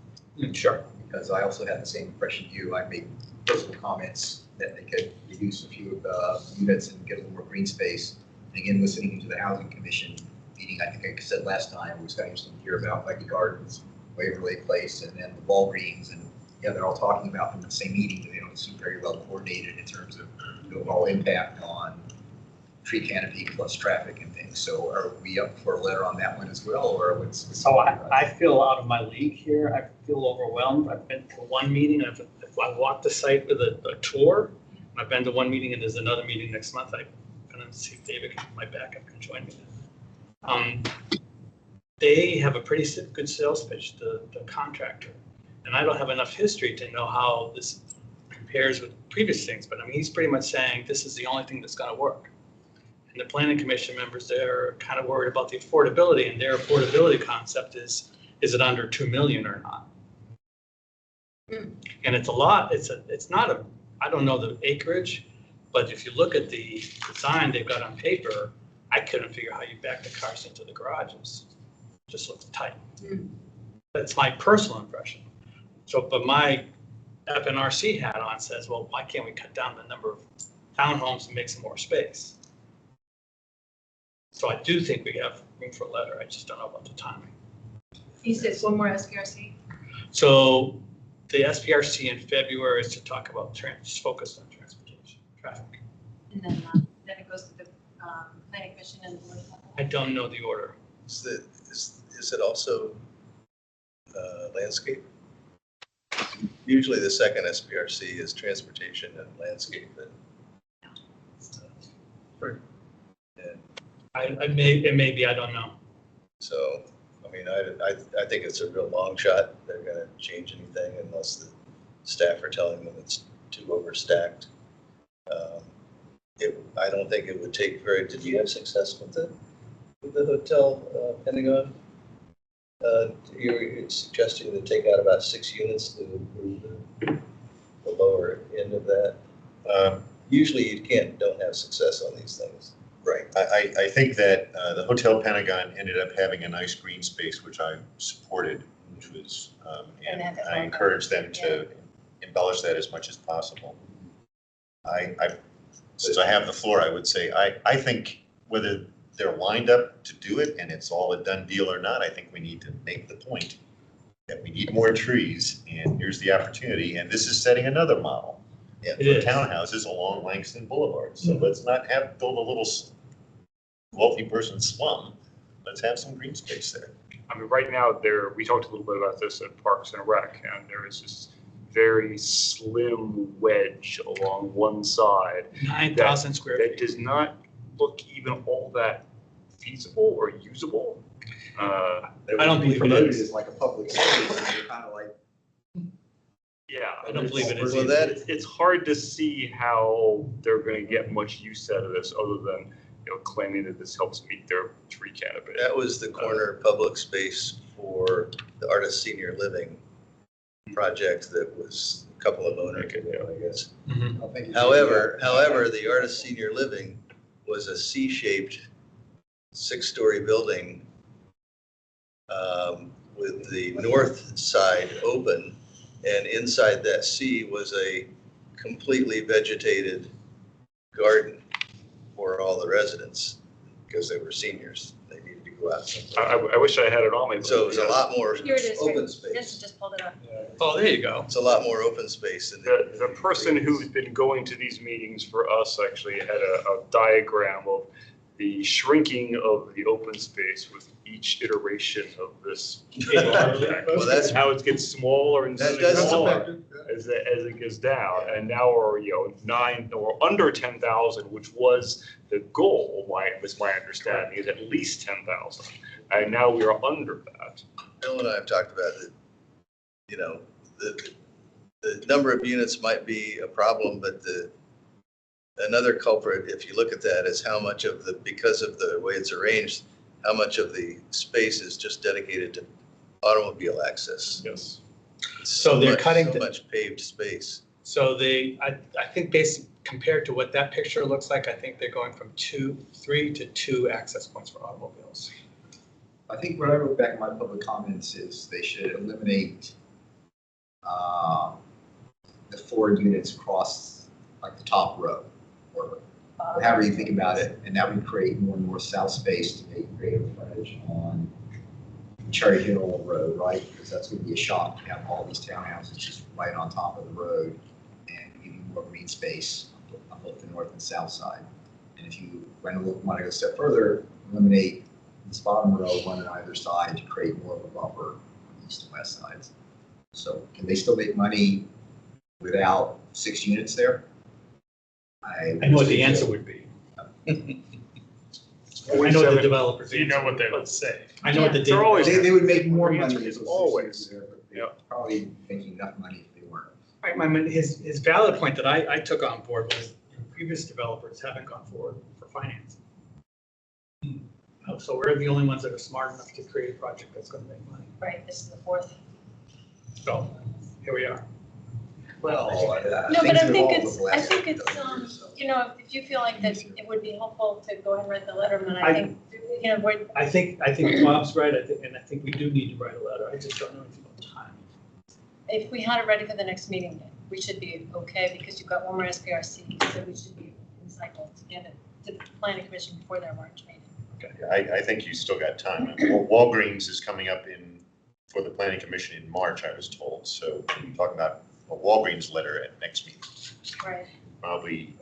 Sure. Because I also had the same impression you. I made personal comments that they could reduce a few of the units and get a little more green space. And again, listening to the Housing Commission meeting, I think I said last time, it was kind of interesting to hear about like the Gardens, Waverly Place, and then the Walgreens. And yeah, they're all talking about them in the same meeting, but they don't seem very well coordinated in terms of the overall impact on tree canopy plus traffic and things. So are we up for a letter on that one as well, or what's? So I feel out of my league here. I feel overwhelmed. I've been to one meeting. I walked the site with a tour. I've been to one meeting, and there's another meeting next month. I'm going to see if David, my backup, can join me. They have a pretty good sales pitch, the contractor. And I don't have enough history to know how this compares with previous things, but I mean, he's pretty much saying this is the only thing that's going to work. And the planning commission members, they're kind of worried about the affordability, and their affordability concept is it under 2 million or not? And it's a lot. It's not a, I don't know the acreage, but if you look at the design they've got on paper, I couldn't figure how you back the cars into the garages. It just looks tight. That's my personal impression. So, but my FNRC hat on says, well, why can't we cut down the number of townhomes and make some more space? So I do think we have room for a letter. I just don't know about the timing. he says one more SPRC. So the SPRC in February is to talk about focus on transportation, traffic. And then it goes to the planning commission and the board. I don't know the order. Is it also landscape? Usually the second SPRC is transportation and landscape. It may be, I don't know. So, I mean, I think it's a real long shot. They're going to change anything unless the staff are telling them it's too overstacked. I don't think it would take did you have success with it? The hotel, Pentagon, you're suggesting to take out about 6 units to improve the lower end of that. Usually you don't have success on these things. Right. I think that the Hotel Pentagon ended up having a nice green space, which I supported, which was, and I encouraged them to embellish that as much as possible. Since I have the floor, I would say, I think whether they're lined up to do it and it's all a done deal or not, I think we need to make the point that we need more trees, and here's the opportunity, and this is setting another model for townhouses along Langston Boulevard. So let's not build a little wealthy person slum. Let's have some green space there. I mean, right now, we talked a little bit about this at Parks and Rec, and there is this very slim wedge along one side. 9,000 square That feet. does not look even all that feasible or usable. I don't believe it is. As like a public space, and you're kind of like. Yeah. I don't believe it is. Well, It's hard to see how they're going to get much use out of this other than, claiming that this helps meet their tree canopy. That was the corner public space for the Artist Senior Living project that was a couple of owners ago, I guess. Mhm. However, the Artist Senior Living was a C-shaped 6-story building with the north side open, and inside that C was a completely vegetated garden for all the residents because they were seniors. They needed to go out someplace. I wish I had it on me. So it was a lot more Here it is. open This space. just pulled it up. Oh, there you go. It's a lot more open space. Than The person who's been going to these meetings for us actually had a diagram of the shrinking of the open space with each iteration of this project. Well, that's- how it gets smaller and That does smaller as it goes down. And now we're, 9 or under 10,000, which was the goal, was my understanding, is at least 10,000. And now we are under that. Bill and I have talked about that, the number of units might be a problem, but another culprit, if you look at that, is how much of because of the way it's arranged, how much of the space is just dedicated to automobile access. Yes. So they're cutting so much paved space. So I think compared to what that picture looks like, I think they're going from 3 to 2 access points for automobiles. I think what I wrote back in my public comments is they should eliminate the 4 units across like the top row, or however you think about it, and that would create more and more south space to make greater frontage on Cherry Hill Road, right? Because that's going to be a shock to have all these townhouses just right on top of the road and give you more green space on both the north and south side. And if you want to go a step further, eliminate this bottom row, one on either side, to create more of a buffer on the east and west sides. So can they still make money without 6 units there? I know what the answer would be. I know what the developers. You know what they would say. I know what the. They're always- They would make more The money answer if is those 6 always. units there, but Yeah. they're probably making enough money if they weren't. I mean, his valid point that I took on board was previous developers haven't gone forward for financing. So we're the only ones that are smart enough to create a project that's going to make money. Right, this is the 4th. So here we are. Well, No, but I think it's, if you feel like that it would be helpful to go ahead and write the letter, then I think, we're, I think Bob's right, I think we do need to write a letter, I just don't know anything about time. if we had it ready for the next meeting, we should be okay, because you've got one more SPRC, so we should be in cycle to get it to the planning commission before their March meeting. I think you still got time. Walgreens is coming up for the planning commission in March, I was told. So we're talking about a Walgreens letter at next meeting. Right. Probably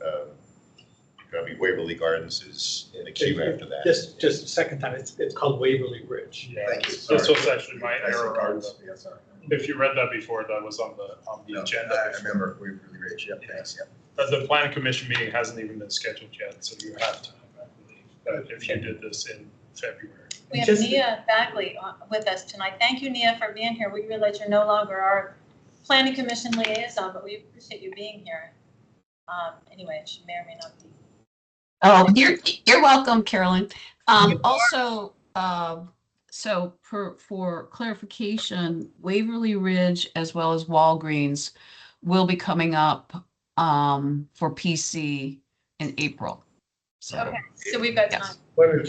Waverly Gardens is in the queue after that. Just a second time, it's called Waverly Ridge. Yeah, Thank you. this was actually my error. Yeah, sorry. If you read that before, that was on the agenda. I remember, we were really rich, yep, thanks, yep. But the planning commission meeting hasn't even been scheduled yet, so you have time, I believe, if you did this in February. We have Just- Nia Bagley with us tonight. Thank you, Nia, for being here. We realize you're no longer our planning commission liaison, but we appreciate you being here. Anyway, she may or may not be. Oh, you're welcome, Carolyn. Also, so for clarification, Waverly Ridge as well as Walgreens will be coming up for PC in April. So, Okay, so we've got time. yes.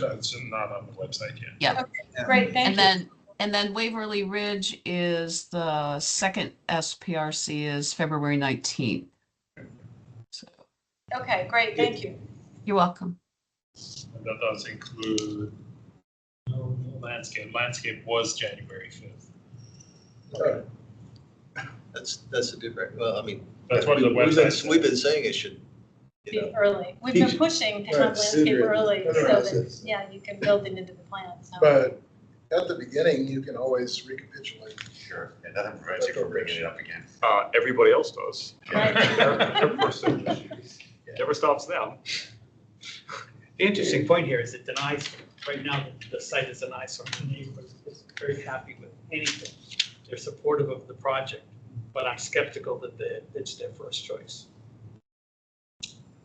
It's not on the website yet. Yeah. Okay, great, thank you. And then Waverly Ridge is the second SPRC is February 19th. So Okay, great, thank you. you're welcome. And that does include landscape. Landscape was January 5th. That's a different, well, I mean. That's what the website says. We've been saying it should, Be early. We've been pushing to have Right, landscape sooner. early so Otherwise that, it's- yeah, you can build it into the plan, so. But at the beginning, you can always recapitulate. Sure, and nothing prevents you from bringing it up again. Everybody else does. Right. Their personal issues. Never stops them. The interesting point here is it denies, right now, the site is an eyesore. The neighbor is very happy with anything. They're supportive of the project, but I'm skeptical that it's their first choice.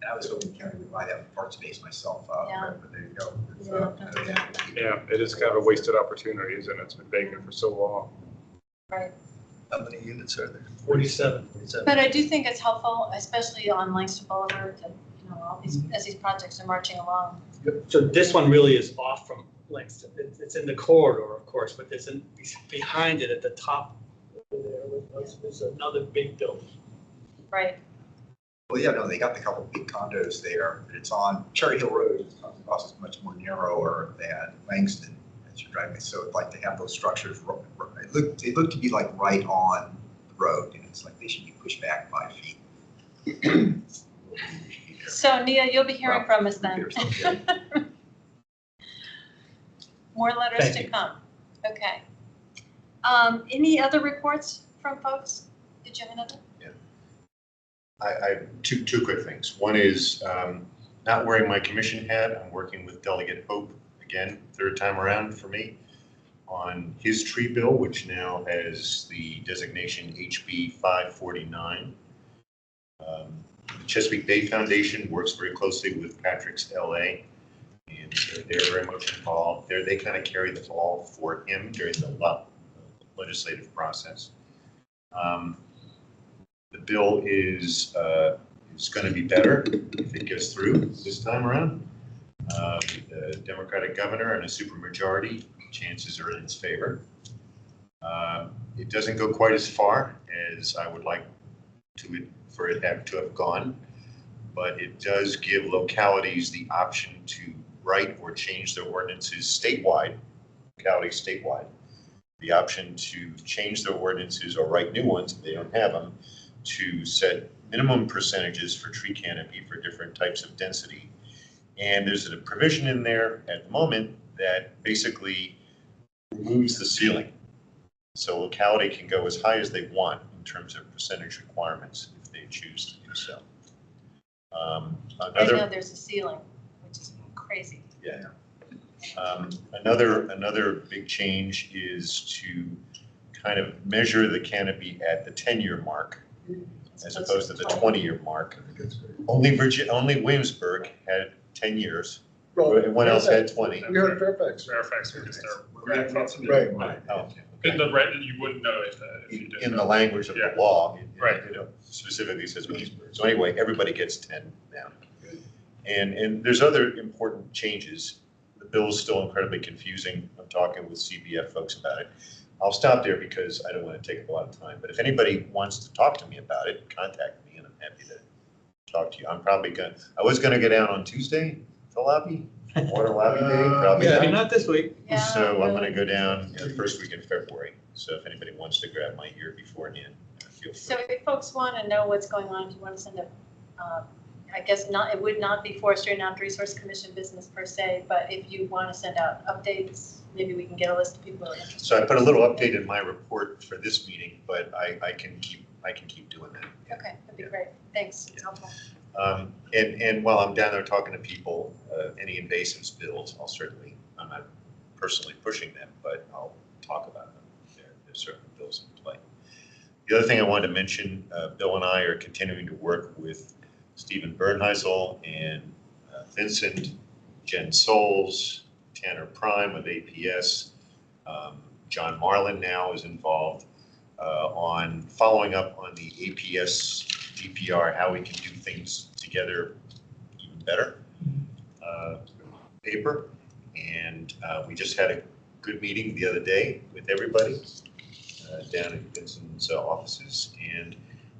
I was hoping the county would buy that park space myself, Yeah. but there you go. It's, Yeah, it is kind of a wasted opportunity, isn't it? It's been vacant for so long. Right. how many units are there? 47. 47? But I do think it's helpful, especially on Langston Boulevard, to, all these, as these projects are marching along. So this one really is off from Langston. It's in the corridor, of course, but behind it at the top there's another big building. Right. Well, yeah, no, they got the couple big condos there, but it's on Cherry Hill Road. It's cost is much more narrower than Langston as you're driving. So I'd like to have those structures, they look to be like right on the road, and it's like they should be pushed back 5 feet. So Nia, you'll be hearing from us then. More letters Thank to you. come. Okay. Any other reports from folks? Did you have another? I have two quick things. One is not wearing my commission hat. I'm working with Delegate Hope again, third time around for me, on his tree bill, which now has the designation HB 549. The Chesapeake Bay Foundation works very closely with Patrick's LA, and they're very much involved. They kind of carry the ball for him during the legislative process. The bill is going to be better if it gets through this time around. The Democratic governor and a supermajority, chances are in its favor. It doesn't go quite as far as I would like for it to have gone, but it does give localities the option to write or change their ordinances statewide, localities statewide, the option to change their ordinances or write new ones if they don't have them, to set minimum percentages for tree canopy for different types of density. And there's a provision in there at the moment that basically removes the ceiling. So locality can go as high as they want in terms of percentage requirements if they choose to do so. Right now there's a ceiling, which is crazy. Yeah. Another big change is to kind of measure the canopy at the 10-year mark as opposed to the 20-year mark. Only Williamsburg had 10 years. Everyone else had 20. We heard Fairfax. Fairfax was their Right. grandfather. Oh, In the red, you wouldn't know if you didn't. in the language of the law, Right. specifically says Williamsburg. So anyway, everybody gets 10 now. And there's other important changes. The bill is still incredibly confusing. I'm talking with CBF folks about it. I'll stop there because I don't want to take up a lot of time. But if anybody wants to talk to me about it, contact me and I'm happy to talk to you. I was gonna go down on Tuesday, the lobby, water lobby day, probably Yeah, not. not this week. Yeah, So I'm really. gonna go down the first week in February. So if anybody wants to grab my ear beforehand, feel free. So if folks want to know what's going on, if you want to send a, I guess not, it would not be Forestry and Natural Resource Commission business per se, but if you want to send out updates, maybe we can get a list of people who are interested. So I put a little update in my report for this meeting, but I can keep doing that. Okay, that'd be great. Thanks. It's helpful. And while I'm down there talking to people, any invasives bills, I'm not personally pushing them, but I'll talk about them. There's certain bills in play. The other thing I wanted to mention, Bill and I are continuing to work with Stephen Bernheisel and Vincent, Jen Souls, Tanner Prime with APS. John Marlin now is involved on following up on the APS DPR, how we can do things together even better paper. And we just had a good meeting the other day with everybody down in Vincent's offices. And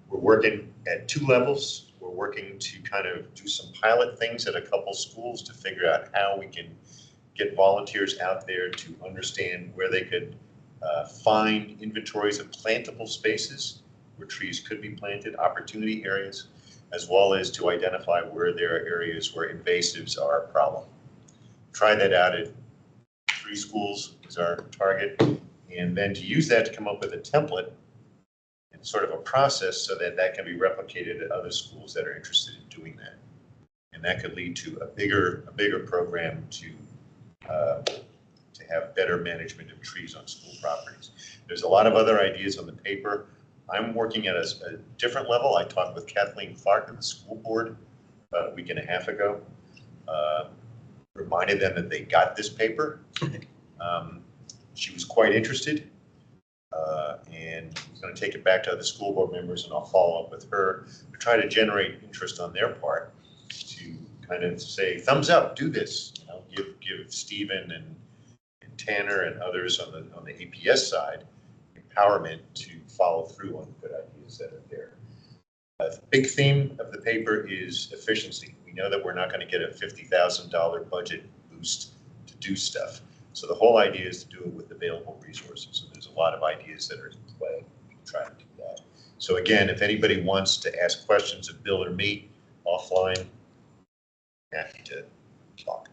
we're working at 2 levels. We're working to kind of do some pilot things at a couple schools to figure out how we can get volunteers out there to understand where they could find inventories of plantable spaces where trees could be planted, opportunity areas, as well as to identify where there are areas where invasives are a problem. Try that out at 3 schools is our target, and then to use that to come up with a template and sort of a process so that that can be replicated at other schools that are interested in doing that. And that could lead to a bigger program to have better management of trees on school properties. There's a lot of other ideas on the paper. I'm working at a different level. I talked with Kathleen Clark of the school board about a week and a half ago. Reminded them that they got this paper. She was quite interested, and I'm going to take it back to other school board members, and I'll follow up with her to try to generate interest on their part to kind of say, thumbs up, do this. You know, give Stephen and Tanner and others on the APS side empowerment to follow through on the good ideas that are there. The big theme of the paper is efficiency. We know that we're not going to get a $50,000 budget boost to do stuff. So the whole idea is to do it with available resources. And there's a lot of ideas that are in play to try to do that. So again, if anybody wants to ask questions of Bill or me offline, happy to talk.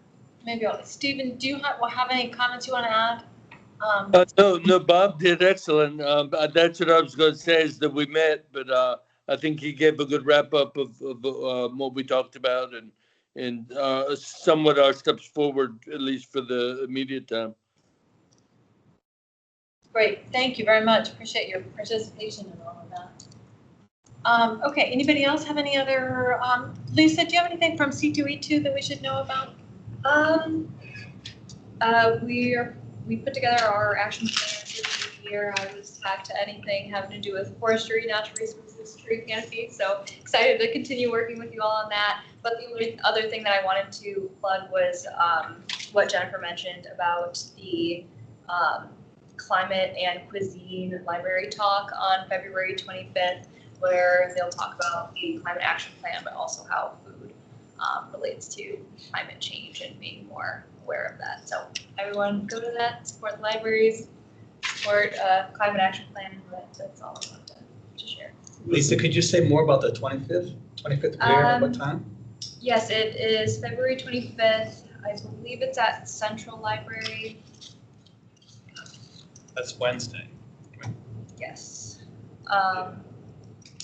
Maybe Stephen, do you have any comments you want to add? No, Bob did excellent. That's what I was going to say is that we met, but I think he gave a good wrap up of what we talked about and somewhat our steps forward, at least for the immediate time. Great, thank you very much. Appreciate your participation in all of that. Okay, anybody else have any other, Lisa, do you have anything from C2E2 that we should know about? We put together our action plan for the year. I was tagged to anything having to do with forestry, natural resources, tree canopy. So excited to continue working with you all on that. But the only other thing that I wanted to plug was what Jennifer mentioned about the climate and cuisine library talk on February 25th, where they'll talk about the climate action plan, but also how food relates to climate change and being more aware of that. So everyone go to that, support the libraries, support climate action plan. That's all I wanted to share. Lisa, could you say more about the 25th? 25th where and what time? Yes, it is February 25th. I believe it's at Central Library. That's Wednesday. Yes.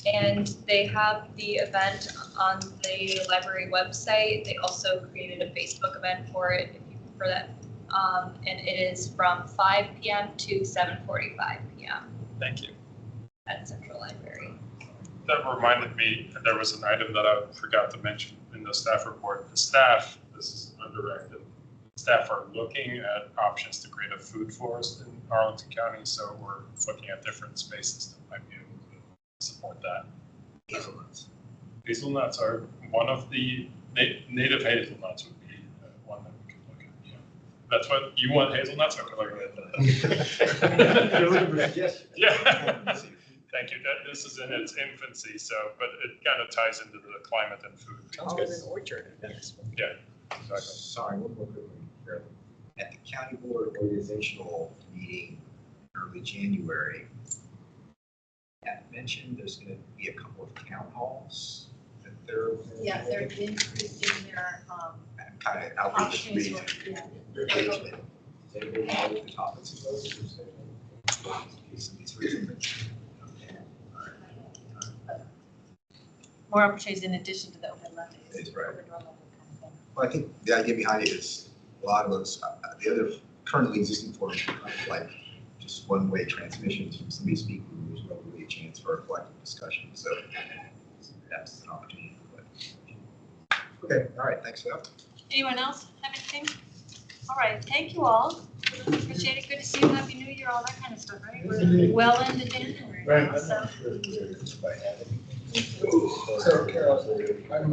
And they have the event on the library website. They also created a Facebook event for it, if you prefer that. And it is from 5 p.m. to 7:45 p.m. Thank you. At Central Library. That reminded me, there was an item that I forgot to mention in the staff report. The staff, this is undirected, staff are looking at options to create a food forest in Arlington County. So we're looking at different spaces that might be able to support that. Hazelnuts. Hazelnuts are one of the native hazelnuts would be one that we could look at. Yeah. That's what you want, hazelnuts? Okay, look at that. Yeah. Thank you. This is in its infancy, so but it kind of ties into the climate and food. An orchard. Yeah, exactly. Sorry, one more quick one. At the county board organizational meeting early January, Matt mentioned there's going to be a couple of town halls that they're. Yeah, they're increasing their kind of outreach meetings. yeah. Engagement. Does anybody know what the topics of those More opportunities in addition to the open Mondays. That's right. Well, I think the idea behind it is a lot of those, the other currently existing forms are kind of like just one-way transmissions from somebody speaking. There's not really a chance for a collective discussion. So that's an opportunity. Okay, all right, thanks for that. Anyone else have anything? All right, thank you all. Appreciate it. Good to see you. Happy New Year, all that kind of stuff, right? We're well into January now, so. So Carol, I'm